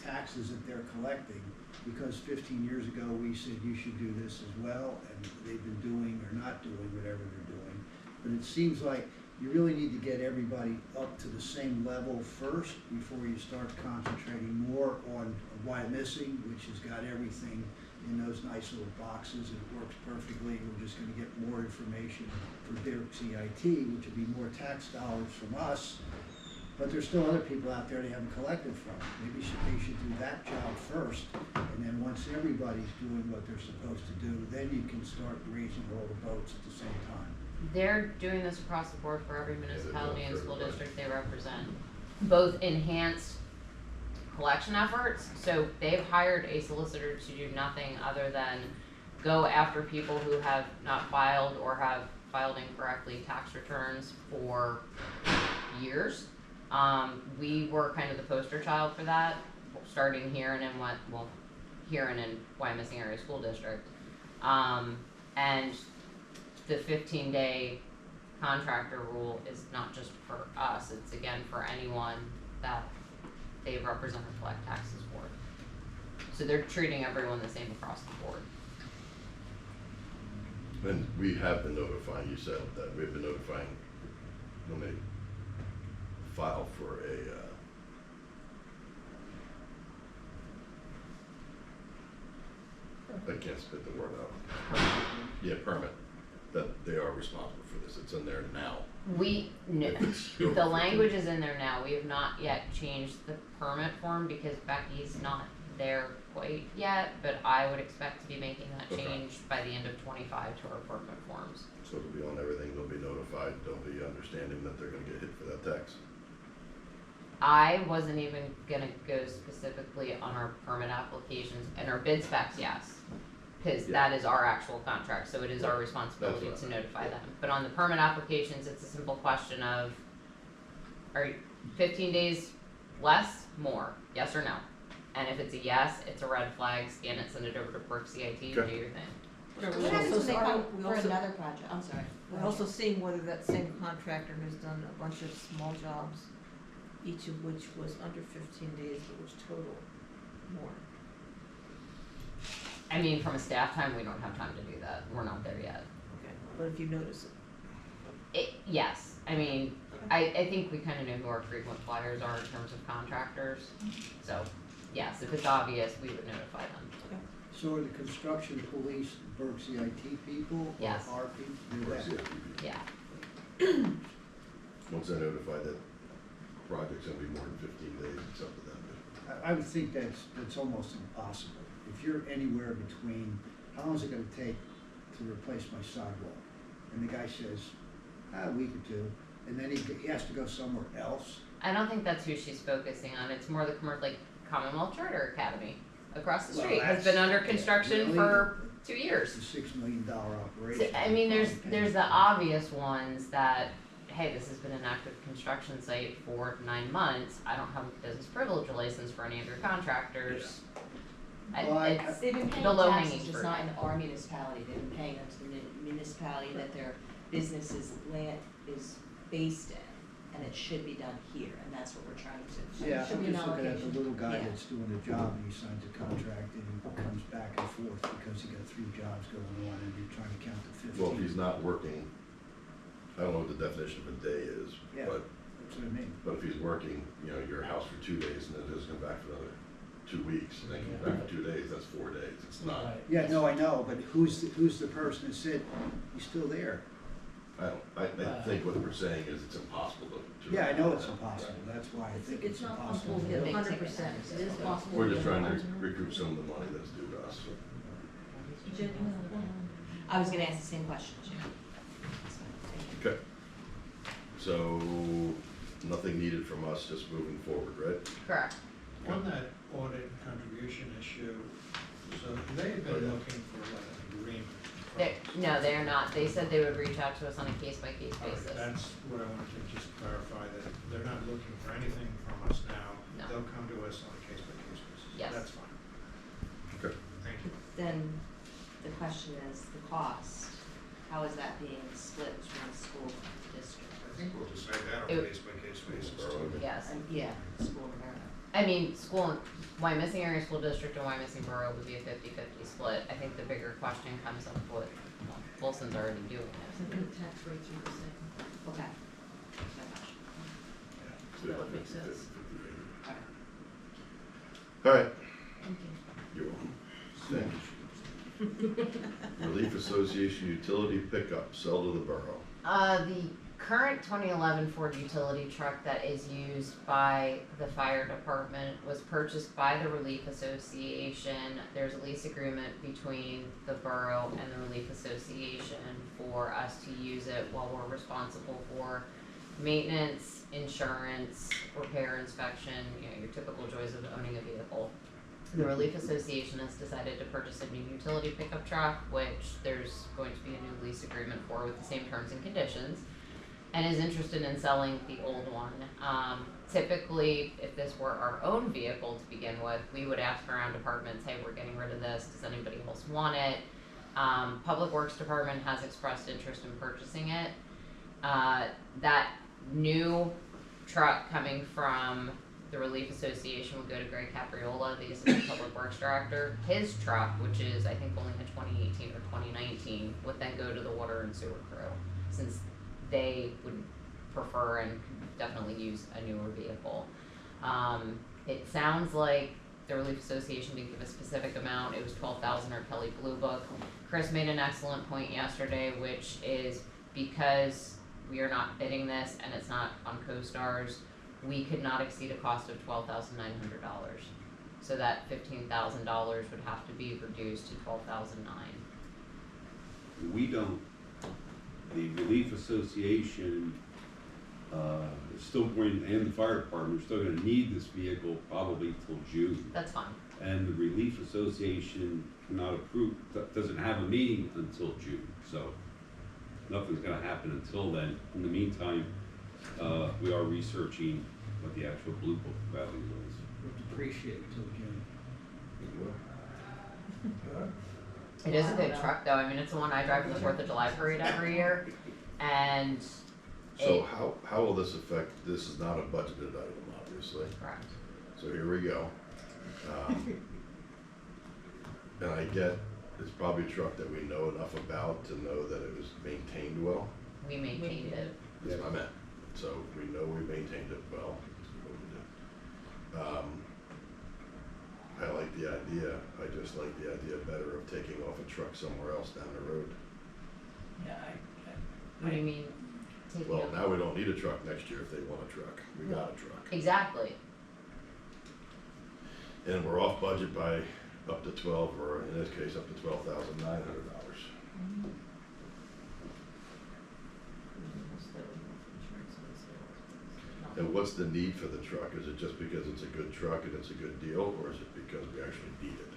Speaker 13: taxes that they're collecting, because 15 years ago we said you should do this as well, and they've been doing or not doing whatever they're doing. But it seems like you really need to get everybody up to the same level first before you start concentrating more on Wyomissing, which has got everything in those nice little boxes and it works perfectly. We're just gonna get more information for Berks EIT, which would be more tax dollars from us. But there's still other people out there they haven't collected from. Maybe they should do that job first, and then once everybody's doing what they're supposed to do, then you can start raising all the boats at the same time.
Speaker 12: They're doing this across the board for every municipality and school district they represent. Both enhanced collection efforts, so they've hired a solicitor to do nothing other than go after people who have not filed or have filed incorrectly tax returns for years. We were kind of the poster child for that, starting here and here and in Wyomissing Area School District. And the 15-day contractor rule is not just for us, it's again for anyone that they represent or collect taxes for. So they're treating everyone the same across the board.
Speaker 1: And we have been notifying, you said that we've been notifying when they file for a I can't spit the word out. Yeah, permit, that they are responsible for this. It's in there now.
Speaker 12: The language is in there now, we have not yet changed the permit form because Becky's not there quite yet, but I would expect to be making that
Speaker 1: Okay.
Speaker 12: change by the end of 25 to our permit forms.
Speaker 1: So it'll be on everything, they'll be notified, they'll be understanding that they're gonna get hit for that tax.
Speaker 12: I wasn't even gonna go specifically on our permit applications and our bid specs, yes. Cause
Speaker 1: Yeah.
Speaker 12: that is our actual contract, so it is our responsibility
Speaker 1: That's
Speaker 12: to
Speaker 1: what I meant,
Speaker 12: notify
Speaker 1: yeah.
Speaker 12: them. But on the permit applications, it's a simple question of, are 15 days less, more, yes or no? And if it's a yes, it's a red flag, scan it, send it over to Perk CIT, and do
Speaker 1: Okay.
Speaker 12: your thing.
Speaker 9: What
Speaker 14: We're
Speaker 9: happens when they
Speaker 14: also-
Speaker 9: come
Speaker 14: we
Speaker 9: for
Speaker 14: also-
Speaker 9: another project? I'm sorry.
Speaker 14: We're also seeing whether that same contractor has done a bunch of small jobs, each of which was under 15 days, but which total more.
Speaker 12: I mean, from a staff time, we don't have time to do that, we're not there yet.
Speaker 14: Okay, but if you notice it.
Speaker 12: Yes, I mean, I think we kinda know who our frequent flyers are in terms of contractors, so, yes, if it's obvious, we would notify them.
Speaker 13: So are the construction police, Berg CIT people?
Speaker 12: Yes.
Speaker 13: Or our people?
Speaker 1: Of
Speaker 13: They're
Speaker 1: course,
Speaker 13: that.
Speaker 1: yeah.
Speaker 12: Yeah,
Speaker 1: Once they're notified that project's gonna be more than 15 days, it's up to them.
Speaker 13: I would think that's almost impossible. If you're anywhere between, how long is it gonna take to replace my sidewalk? And the guy says, a week or two, and then he has to go somewhere else.
Speaker 12: I don't think that's who she's focusing on, it's more the like Commonwealth Charter Academy across the
Speaker 13: Well,
Speaker 12: street, has been under construction
Speaker 13: really?
Speaker 12: for 2
Speaker 13: It's
Speaker 12: years.
Speaker 13: a $6 million
Speaker 12: So,
Speaker 13: operation.
Speaker 12: I mean, there's the obvious ones that, hey, this has been an active construction site for 9 months, I don't have a business privilege license for any of your contractors.
Speaker 13: Well,
Speaker 12: It's
Speaker 9: They've been paying
Speaker 12: the low hanging
Speaker 9: taxes, just
Speaker 12: fruit.
Speaker 9: not in our municipality, they've been paying them to the municipality that their business's land is based in, and it should be done here, and that's what we're trying to.
Speaker 13: Yeah,
Speaker 9: should
Speaker 13: I'm
Speaker 9: be an
Speaker 13: just looking at
Speaker 9: allocation.
Speaker 13: the little guy
Speaker 9: Yeah.
Speaker 13: that's doing the job and he signs a contract and he comes back and forth because he got 3 jobs going on and you're trying to count to 15.
Speaker 1: Well, if he's not working, I don't know what the definition of a day is,
Speaker 13: Yeah.
Speaker 1: but
Speaker 13: That's what I mean.
Speaker 1: if he's working, your house for 2 days and then doesn't come back for another 2 weeks, and then comes back for 2 days, that's 4 days, it's not.
Speaker 4: Right.
Speaker 13: Yeah, no, I know, but who's the person that said, he's still there?
Speaker 1: I think what we're saying is it's impossible to.
Speaker 13: Yeah, I know it's impossible, that's why I think it's
Speaker 14: It's not
Speaker 13: impossible.
Speaker 14: possible to get
Speaker 9: Big
Speaker 14: 100%,
Speaker 9: ticket
Speaker 14: it is
Speaker 9: items.
Speaker 14: possible.
Speaker 1: We're
Speaker 14: to
Speaker 1: just
Speaker 14: get
Speaker 1: trying to
Speaker 14: 100%.
Speaker 1: recoup some of the money that's due to us.
Speaker 9: I was gonna ask the same question, Jim.
Speaker 1: Okay. So, nothing needed from us, just moving forward, right?
Speaker 12: Correct.
Speaker 15: On that audit and contribution issue, so they've been looking for like an agreement.
Speaker 12: No, they're not, they said they would reach out to us on a case-by-case
Speaker 15: All right,
Speaker 12: basis.
Speaker 15: that's what I wanted to just clarify, that they're not looking for anything from us now.
Speaker 12: No.
Speaker 15: They'll come to us on a case-by-case basis.
Speaker 12: Yes.
Speaker 15: That's fine.
Speaker 1: Okay.
Speaker 15: Thank you.
Speaker 9: Then the question is the cost, how is that being split between the school district?
Speaker 15: I think we'll decide that on
Speaker 12: It-
Speaker 15: a case-by-case basis.
Speaker 12: Yes.
Speaker 9: Yeah, school and Borough.
Speaker 12: I mean, Wyomissing Area School District and Wyomissing Borough would be a 50-50 split. I think the bigger question comes up with, well, Wilson's already doing
Speaker 14: I
Speaker 12: it.
Speaker 14: think the tax rates are the same,
Speaker 9: Okay.
Speaker 14: so that would make sense.
Speaker 1: All right,
Speaker 14: Thank you.
Speaker 1: you're welcome. Thank you. Relief Association Utility Pickup, sell to the borough.
Speaker 12: The current 2011 Ford utility truck that is used by the fire department was purchased by the Relief Association. There's a lease agreement between the borough and the Relief Association for us to use it while we're responsible for maintenance, insurance, repair, inspection, your typical joys of owning a vehicle. The Relief Association has decided to purchase a new utility pickup truck, which there's going to be a new lease agreement for with the same terms and conditions, and is interested in selling the old one. Typically, if this were our own vehicle to begin with, we would ask around departments, hey, we're getting rid of this, does anybody else want it? Public Works Department has expressed interest in purchasing it. That new truck coming from the Relief Association would go to Greg Capriola, the Assistant Public Works Director. His truck, which is I think only a 2018 or 2019, would then go to the Water and Sewer crew, since they would prefer and could definitely use a newer vehicle. It sounds like the Relief Association didn't give a specific amount. It was $12,000 or Kelly Blue Book. Chris made an excellent point yesterday, which is because we are not bidding this and it's not on CoStarz, we could not exceed a cost of $12,900. So that $15,000 would have to be reduced to $12,009.
Speaker 10: We don't, the Relief Association, is still going, and the fire department are still gonna need this vehicle probably till June.
Speaker 12: That's fine.
Speaker 10: And the Relief Association cannot approve, doesn't have a meeting until June, so nothing's gonna happen until then. In the meantime, we are researching what the actual Blue Book value is.
Speaker 13: We'll depreciate it till June.
Speaker 12: It is a good truck though, I mean, it's the one I drive for the 4th of July parade every year, and
Speaker 1: So
Speaker 12: it,
Speaker 1: how will this affect, this is not a budgeted item, obviously.
Speaker 12: correct.
Speaker 1: So here we go. And I get, it's probably a truck that we know enough about to know that it was maintained well.
Speaker 12: We maintained it.
Speaker 1: That's what I meant. So we know we maintained it well. That's what we did. I like the idea. I just like the idea better of taking off a truck somewhere else down the road.
Speaker 14: Yeah,
Speaker 12: What do you mean, taking
Speaker 1: Well,
Speaker 12: over?
Speaker 1: now we don't need a truck next year if they want a truck. We got a truck.
Speaker 12: Exactly.
Speaker 1: And we're off budget by up to 12, or in this case, up to $12,900. And what's the need for the truck? Is it just because it's a good truck and it's a good deal, or is it because we actually need it?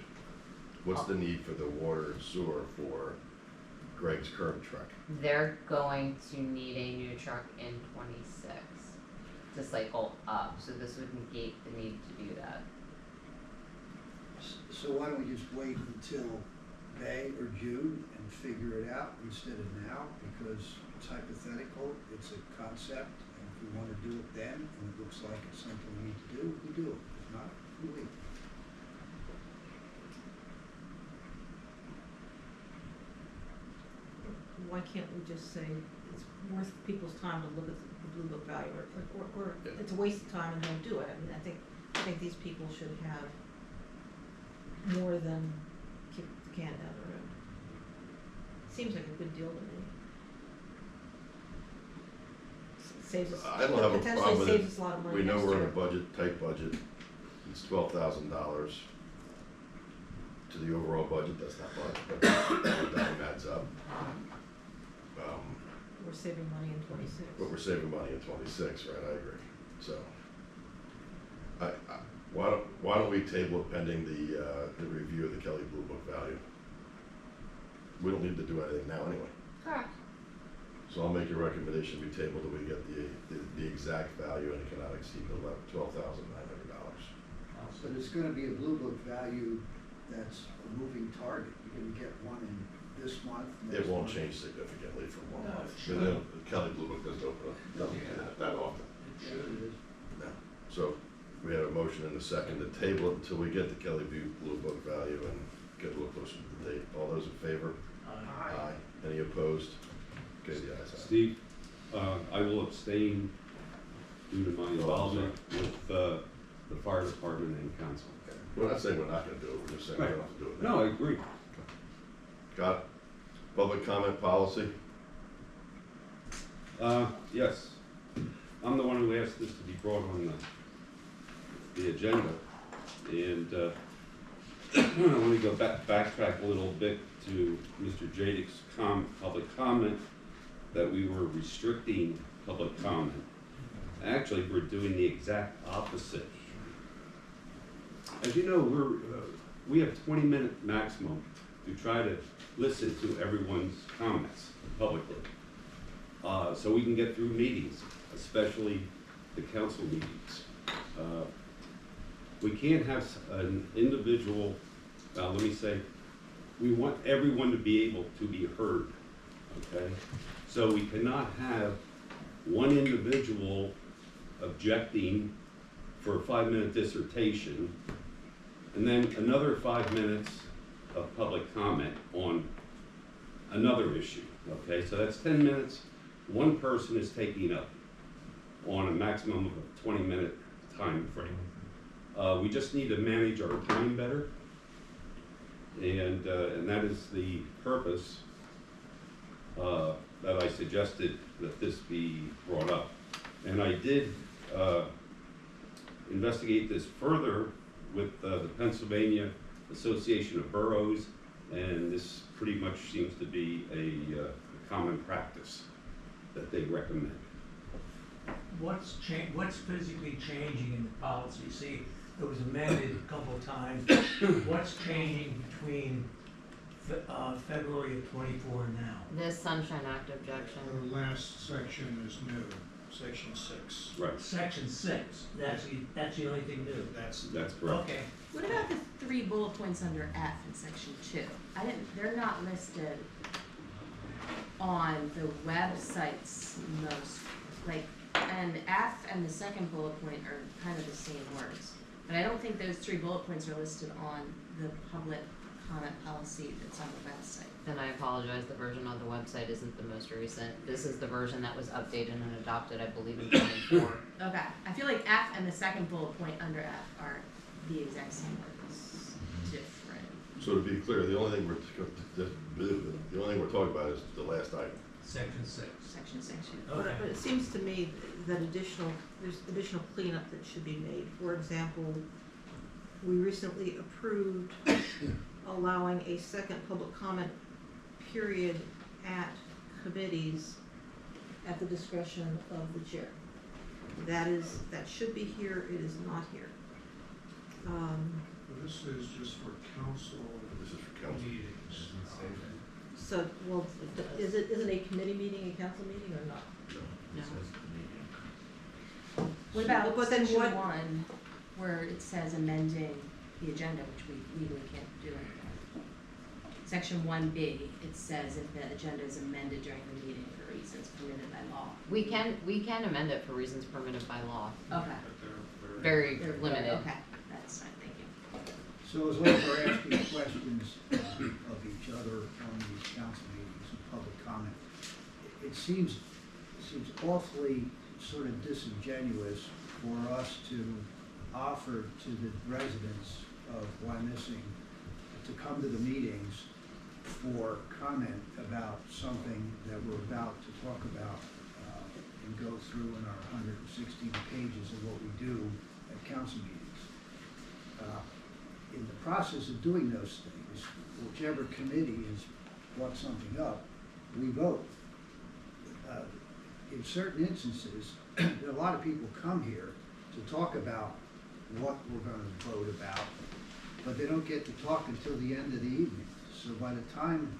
Speaker 1: What's the need for the water and sewer for Greg's current truck?
Speaker 12: They're going to need a new truck in 26 to cycle up, so this would negate the need to do that.
Speaker 13: So why don't we just wait until May or June and figure it out instead of now? Because it's hypothetical, it's a concept, and if we wanna do it then, and it looks like it's something we need to do, we do it. If not, we leave.
Speaker 14: why can't we just say it's worth people's time to look at the Blue Book value, or
Speaker 1: Yeah.
Speaker 14: it's a waste of time and don't do it? I mean, I think these people should have more than kick the can down the road. Seems like a good deal to me. Saves us,
Speaker 1: I don't have a problem
Speaker 14: potentially
Speaker 1: with
Speaker 14: saves
Speaker 1: it.
Speaker 14: us a lot of money
Speaker 1: We know
Speaker 14: next
Speaker 1: we're in a
Speaker 14: year.
Speaker 1: budget, tight budget. It's $12,000 to the overall budget. That's not much, but that adds up.
Speaker 14: We're saving money in 26.
Speaker 1: But we're saving money in 26, right? I agree. So, why don't we table it pending the review of the Kelly Blue Book value? We don't need to do anything now anyway.
Speaker 12: Correct.
Speaker 1: So I'll make a recommendation, we table till we get the exact value, and it cannot exceed $12,900.
Speaker 13: But it's gonna be a Blue Book value that's a moving target. You're gonna get one in this month, next
Speaker 1: It won't
Speaker 13: month.
Speaker 1: change significantly from one
Speaker 13: No,
Speaker 1: month.
Speaker 13: it
Speaker 1: But then the Kelly Blue Book doesn't open up, doesn't do that often.
Speaker 13: Sure it is.
Speaker 1: No. So we have a motion and a second to table it until we get the Kelly Blue Book value and get a little closer to the date. All those in favor? Aye. Any opposed? Okay, the ayes have it.
Speaker 10: Steve, I will abstain due to my involvement with, the fire department and council.
Speaker 1: We're not saying we're not gonna do it, we're just saying we don't have to do it now.
Speaker 10: No, I agree.
Speaker 1: Got it? Public comment policy?
Speaker 10: Yes, I'm the one who asked this to be brought on the agenda, and, I want to go backtrack a little bit to Mr. Jadick's public comment, that we were restricting public comment. Actually, we're doing the exact opposite. As you know, we have 20-minute maximum to try to listen to everyone's comments publicly. So we can get through meetings, especially the council meetings. We can't have an individual, let me say, we want everyone to be able to be heard, okay? So we cannot have one individual objecting for a 5-minute dissertation, and then another 5 minutes of public comment on another issue, okay? So that's 10 minutes, one person is taking up on a maximum of a 20-minute time frame. We just need to manage our time better, and that is the purpose. that I suggested that this be brought up. And I did investigate this further with the Pennsylvania Association of Boroughs, and this pretty much seems to be a common practice that they recommend.
Speaker 15: What's physically changing in the policy? See, it was amended a couple of times. What's changing between February of '24 and now?
Speaker 12: This Sunshine Act objection.
Speaker 15: The last section is new, section 6.
Speaker 10: Right.
Speaker 15: Section 6, that's the only thing new.
Speaker 10: That's correct.
Speaker 15: Okay.
Speaker 9: What about the 3 bullet points under F in section 2? They're not listed on the websites most, and F and the second bullet point are kind of the same words. But I don't think those 3 bullet points are listed on the public comment policy that's on the website.
Speaker 12: Then I apologize, the version on the website isn't the most recent. This is the version that was updated and adopted, I believe, in 2024.
Speaker 9: Okay, I feel like F and the second bullet point under F are the exact same words, different.
Speaker 1: So to be clear, the only thing we're talking about is the last item.
Speaker 15: Section 6.
Speaker 9: Section 6.
Speaker 14: But it seems to me that there's additional cleanup that should be made. For example, we recently approved allowing a second public comment period at committees at the discretion of the chair. That should be here, it is not here.
Speaker 15: This is just for council
Speaker 1: This is for council.
Speaker 15: meetings.
Speaker 14: So, well, isn't a committee meeting a council meeting or not?
Speaker 12: No.
Speaker 9: What about
Speaker 14: But then
Speaker 9: section
Speaker 14: what-
Speaker 9: 1, where it says amending the agenda, which we legally can't do anymore? Section 1B, it says if the agenda is amended during the meeting for reasons permitted by law.
Speaker 12: We can amend it for reasons permitted by law.
Speaker 9: Okay.
Speaker 12: Very limited.
Speaker 9: Okay, that's fine, thank you.
Speaker 13: So as long as we're asking questions of each other on these council meetings and public comment, it seems awfully sort of disingenuous for us to offer to the residents of Wyomissing to come to the meetings for comment about something that we're about to talk about and go through in our 116 pages of what we do at council meetings. In the process of doing those things, whichever committee has brought something up, we vote. In certain instances, a lot of people come here to talk about what we're going to vote about, but they don't get to talk until the end of the evening. So by the time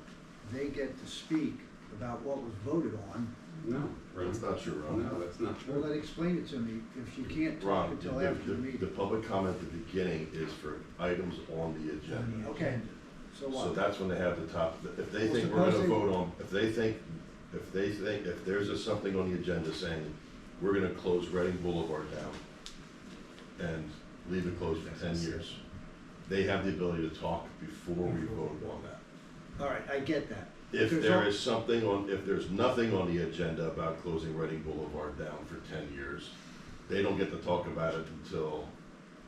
Speaker 13: they get to speak about what was voted on,
Speaker 10: No,
Speaker 1: That's not true, Ron.
Speaker 10: No, that's not
Speaker 13: well,
Speaker 10: true.
Speaker 13: then explain it to me. If you can't talk
Speaker 1: Ron,
Speaker 13: until after the
Speaker 1: the
Speaker 13: meeting.
Speaker 1: public comment at the beginning is for items on the agenda.
Speaker 13: Okay, so
Speaker 1: So
Speaker 13: what?
Speaker 1: that's when they have the top, if they
Speaker 13: Well,
Speaker 1: think we're gonna
Speaker 13: suppose they-
Speaker 1: vote on, if there's something on the agenda saying, we're gonna close Reading Boulevard down and leave it closed for 10 years, they have the ability to talk before we vote on that.
Speaker 13: All right, I get that.
Speaker 1: If
Speaker 13: There's
Speaker 1: there
Speaker 13: al-
Speaker 1: is something on, if there's nothing on the agenda about closing Reading Boulevard down for 10 years, they don't get to talk about it until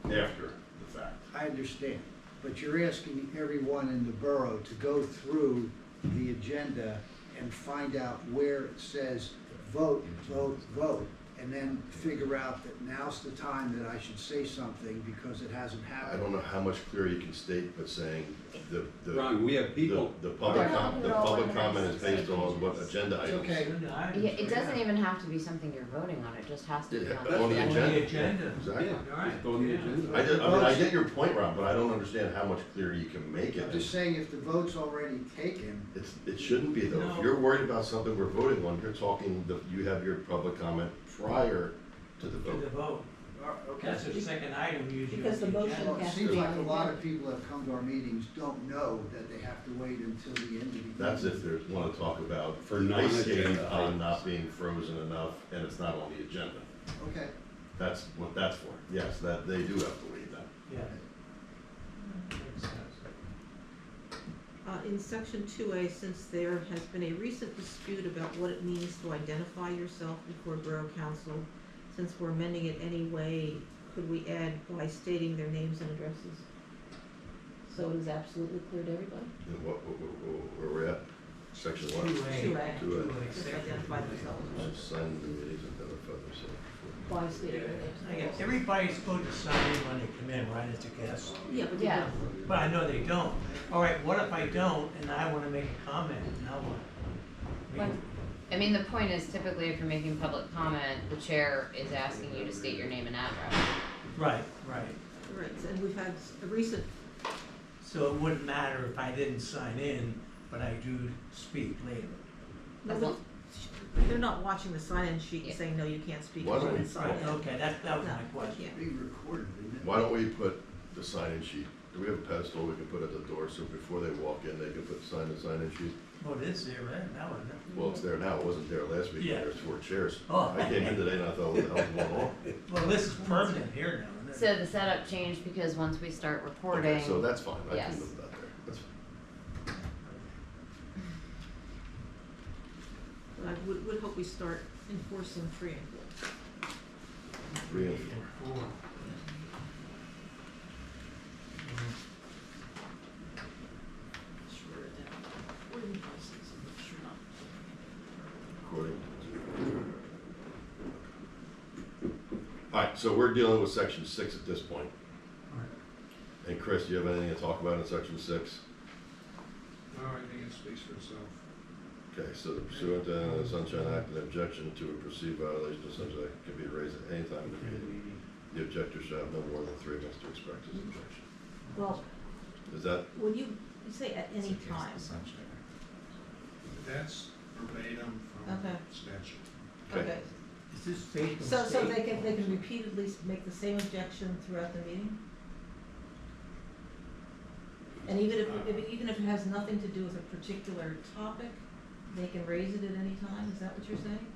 Speaker 1: after the fact.
Speaker 13: I understand, but you're asking everyone in the borough to go through the agenda and find out where it says vote, vote, vote, and then figure out that now's the time that I should say something because it hasn't
Speaker 1: I
Speaker 13: happened.
Speaker 1: don't know how much clearer you can state, but saying the
Speaker 10: Ron, we have people,
Speaker 1: the public
Speaker 9: They're
Speaker 1: the
Speaker 9: not all
Speaker 1: public
Speaker 9: in
Speaker 1: comment is based on what
Speaker 9: pages.
Speaker 1: agenda
Speaker 13: It's
Speaker 1: items.
Speaker 13: okay.
Speaker 12: Yeah, it doesn't even have to be something you're voting on, it just has to be
Speaker 1: Yeah,
Speaker 12: on
Speaker 1: on the agenda.
Speaker 15: agenda.
Speaker 1: Exactly.
Speaker 10: yeah, just go on the agenda.
Speaker 1: I get your point, Ron, but I don't understand how much clearer you can make
Speaker 13: I'm
Speaker 1: it.
Speaker 13: just saying if the vote's already taken,
Speaker 1: It shouldn't be though. If
Speaker 15: No.
Speaker 1: you're worried about something we're voting on, you have your public comment prior to the
Speaker 15: To the
Speaker 1: vote.
Speaker 15: vote. That's the second item usually.
Speaker 14: Because the
Speaker 15: on
Speaker 14: motion
Speaker 15: agenda.
Speaker 13: well, it
Speaker 14: has to
Speaker 13: seems
Speaker 14: be
Speaker 13: like
Speaker 14: on
Speaker 13: a
Speaker 14: the
Speaker 13: lot
Speaker 14: agenda.
Speaker 13: of people that come to our meetings don't know that they have to wait until the end of the evening.
Speaker 1: That's if they want to talk about
Speaker 10: For
Speaker 1: ice skating
Speaker 10: non-agenda
Speaker 1: pond
Speaker 10: items.
Speaker 1: not being frozen enough and it's not on the agenda.
Speaker 13: Okay.
Speaker 1: That's what that's for. Yes, that, they do have to waive that.
Speaker 15: Yeah. Makes sense.
Speaker 14: In section 2A, since there has been a recent dispute about what it means to identify yourself before Borough Council, since we're amending it anyway, could we add by stating their names and addresses? So it is absolutely clear to everybody?
Speaker 1: And where we're at? Section what?
Speaker 15: 2A.
Speaker 14: 2A.
Speaker 1: 2A.
Speaker 14: Just identify themselves
Speaker 1: Just sign the meetings and identify themselves.
Speaker 14: by state.
Speaker 15: I guess everybody's supposed to sign in when they come in, right, as a guest?
Speaker 14: Yeah, but they
Speaker 12: Yeah.
Speaker 14: don't.
Speaker 15: But I know they don't. All right, what if I don't and I wanna make a comment, now what? I mean,
Speaker 12: I mean, the point is typically if you're making public comment, the chair is asking you to state your name and address.
Speaker 15: Right, right.
Speaker 14: Right, and we've had a recent,
Speaker 15: So it wouldn't matter if I didn't sign in, but I do speak later.
Speaker 12: As long-
Speaker 14: they're not watching the sign-in sheet and
Speaker 12: Yeah.
Speaker 14: saying, no, you can't speak.
Speaker 1: Why
Speaker 14: you
Speaker 1: don't
Speaker 14: can't
Speaker 1: we-
Speaker 14: sign in.
Speaker 15: Okay, that was
Speaker 14: No,
Speaker 15: my
Speaker 14: they
Speaker 15: question.
Speaker 14: can't.
Speaker 13: Being recorded, isn't it?
Speaker 1: Why don't we put the sign-in sheet, do we have a pedestal we can put at the door, so before they walk in, they can put the sign-in sheet?
Speaker 15: Well, it is there, right, now, isn't it?
Speaker 1: Well, it's there now, it wasn't there last week,
Speaker 15: Yeah.
Speaker 1: there's 4 chairs.
Speaker 15: Oh.
Speaker 1: I came in today and I thought, what the hell's going on?
Speaker 15: Well, this is permanent here now, isn't it?
Speaker 12: So the setup changed because once we start recording.
Speaker 1: Okay, so that's fine, I
Speaker 12: Yes.
Speaker 1: can move that there, that's fine.
Speaker 14: But I would hope we start enforcing 3 and 4.
Speaker 1: 3 and 4.
Speaker 15: Four.
Speaker 14: Sure, that, according to license, I'm sure not.
Speaker 1: According Alright, so we're dealing with section 6 at this point. And Chris, do you have anything to talk about in section 6?
Speaker 11: No, I think it speaks for itself.
Speaker 1: Okay, so the pursuant to the Sunshine Act, an objection to a perceived violation of Sunshine Act can be raised at any time in the meeting. The objector shall have no more than 3 minutes to express his objection.
Speaker 14: Well,
Speaker 1: Is that,
Speaker 14: when you say at any time,
Speaker 11: That's verbatim from
Speaker 14: Okay.
Speaker 11: statute.
Speaker 1: okay,
Speaker 15: Is this state?
Speaker 14: so they can repeatedly make the same objection throughout the meeting? And even if it has nothing to do with a particular topic, they can raise it at any time, is that what you're saying?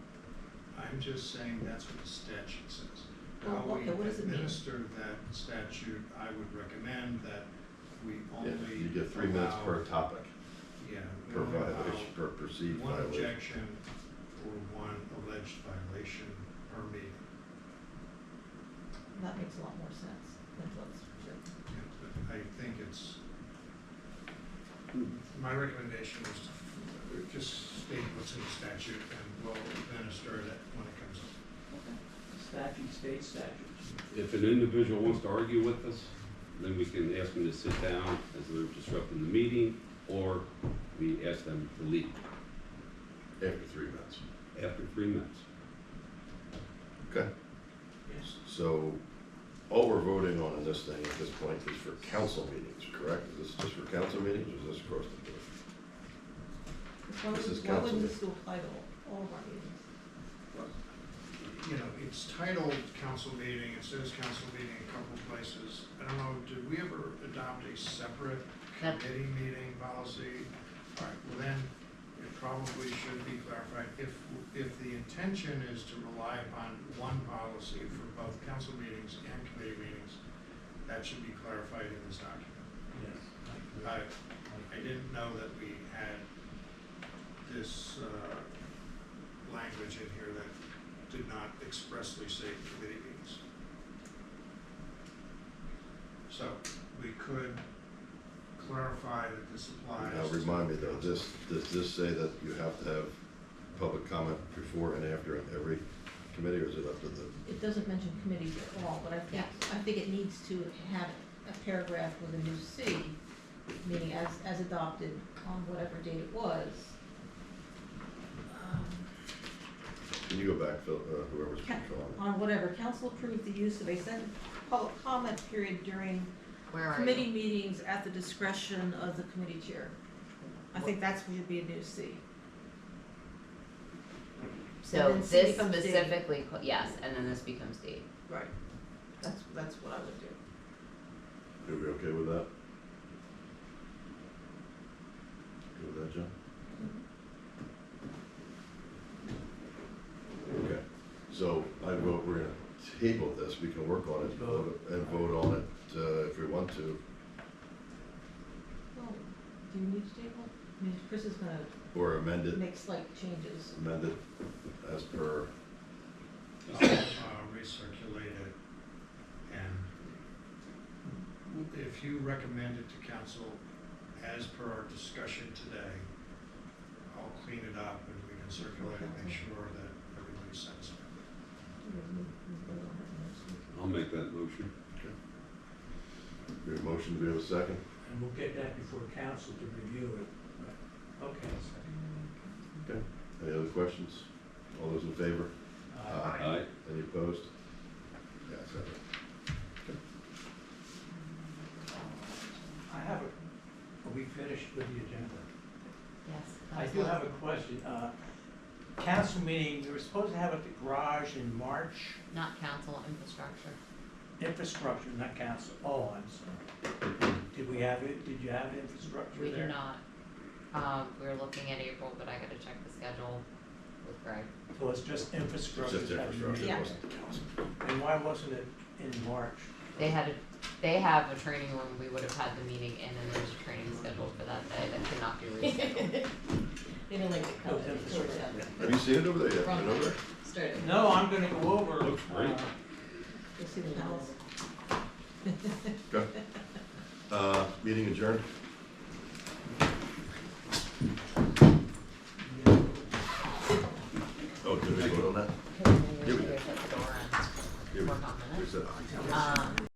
Speaker 11: I'm just saying that's what the statute says.
Speaker 14: Oh,
Speaker 11: How we
Speaker 14: okay, what does it mean?
Speaker 11: administer that statute, I would recommend that we
Speaker 1: yeah,
Speaker 11: only.
Speaker 1: you get 3 minutes
Speaker 11: allow-
Speaker 1: per topic,
Speaker 11: Yeah. we
Speaker 1: per
Speaker 11: only allow
Speaker 1: violation, per perceived
Speaker 11: one
Speaker 1: violation.
Speaker 11: objection or one alleged violation per meeting.
Speaker 14: That makes a lot more sense than what's written.
Speaker 11: Yeah, but I think it's, my recommendation is to just state what's in the statute and we'll administer it when it comes up.
Speaker 15: Statute, state statute.
Speaker 10: If an individual wants to argue with us, then we can ask them to sit down as they're disrupting the meeting, or we ask them to leave
Speaker 1: After 3 minutes.
Speaker 10: after 3 minutes.
Speaker 1: Okay,
Speaker 15: Yes.
Speaker 1: so all we're voting on in this thing at this point is for council meetings, correct? Is this just for council meetings or is this across the board?
Speaker 14: Why
Speaker 1: This is
Speaker 14: wouldn't, why
Speaker 1: council.
Speaker 14: wouldn't this still apply to all of our meetings?
Speaker 11: You know, it's titled council meeting, it says council meeting in a couple of places. I don't know, did we ever adopt a separate
Speaker 12: That-
Speaker 11: committee meeting policy? All right, well then, it probably should be clarified. If the intention is to rely upon one policy for both council meetings and committee meetings, that should be clarified in this document.
Speaker 15: Yes.
Speaker 11: I didn't know that we had this, language in here that did not expressly say committee meetings. So, we could clarify that this applies.
Speaker 1: Now,
Speaker 11: to
Speaker 1: remind me though,
Speaker 11: council.
Speaker 1: does this say that you have to have public comment before and after in every committee, or is it up to the?
Speaker 14: It doesn't mention committees at all, but I think it needs to have a paragraph with a new C, meaning as adopted on whatever date it was.
Speaker 1: Can you go back, Phil, whoever's
Speaker 14: Ca-
Speaker 1: speaking on?
Speaker 14: On whatever, council approved the use of a second public comment period during
Speaker 12: Where are
Speaker 14: committee
Speaker 12: you?
Speaker 14: meetings at the discretion of the committee chair. I think that's what should be a new C.
Speaker 12: So
Speaker 14: And then C
Speaker 12: this
Speaker 14: becomes D.
Speaker 12: specifically, yes, and then this becomes D.
Speaker 14: Right. That's what I would do.
Speaker 1: Are we okay with that? Good with that, John? Okay, so I vote we're gonna table this, we can work on it, and vote on it, if we want to,
Speaker 14: Well, do you need to table? I mean, Chris is gonna
Speaker 1: or amend it,
Speaker 14: make slight changes.
Speaker 1: amend it as per,
Speaker 11: Recirculate it, and if you recommend it to council as per our discussion today, I'll clean it up and we can circulate and make sure that everybody's satisfied.
Speaker 10: I'll make that motion.
Speaker 1: We have a motion, do we have a second?
Speaker 15: And we'll get that before council to review it. Okay.
Speaker 1: Okay. Any other questions? All those in favor?
Speaker 10: Aye.
Speaker 1: Any opposed? Yeah, second.
Speaker 15: I have are we finished with the agenda?
Speaker 12: Yes.
Speaker 15: I do have a question. Council meeting, we were supposed to have it at the garage in March.
Speaker 12: Not council, infrastructure.
Speaker 15: Infrastructure, not council. Oh, I'm sorry. Did we have it, did you have infrastructure
Speaker 12: We
Speaker 15: there?
Speaker 12: do not. We were looking at April, but I gotta check the schedule with Greg.
Speaker 15: So it's just infrastructure.
Speaker 1: It's just infrastructure,
Speaker 14: Yeah.
Speaker 1: it wasn't the council.
Speaker 15: And why wasn't it in March?
Speaker 12: They have a training room, we would have had the meeting in, and there was a training scheduled for that day that could not be rescheduled.
Speaker 6: They didn't like the
Speaker 15: No,
Speaker 6: color,
Speaker 15: it's
Speaker 6: they tore it
Speaker 15: infrastructure.
Speaker 6: down.
Speaker 1: Have you seen it over there yet?
Speaker 6: Wrong
Speaker 1: Been over there?
Speaker 6: Started.
Speaker 15: No, I'm gonna go over.
Speaker 10: Looks great.
Speaker 6: You see the house?
Speaker 1: Meeting adjourned.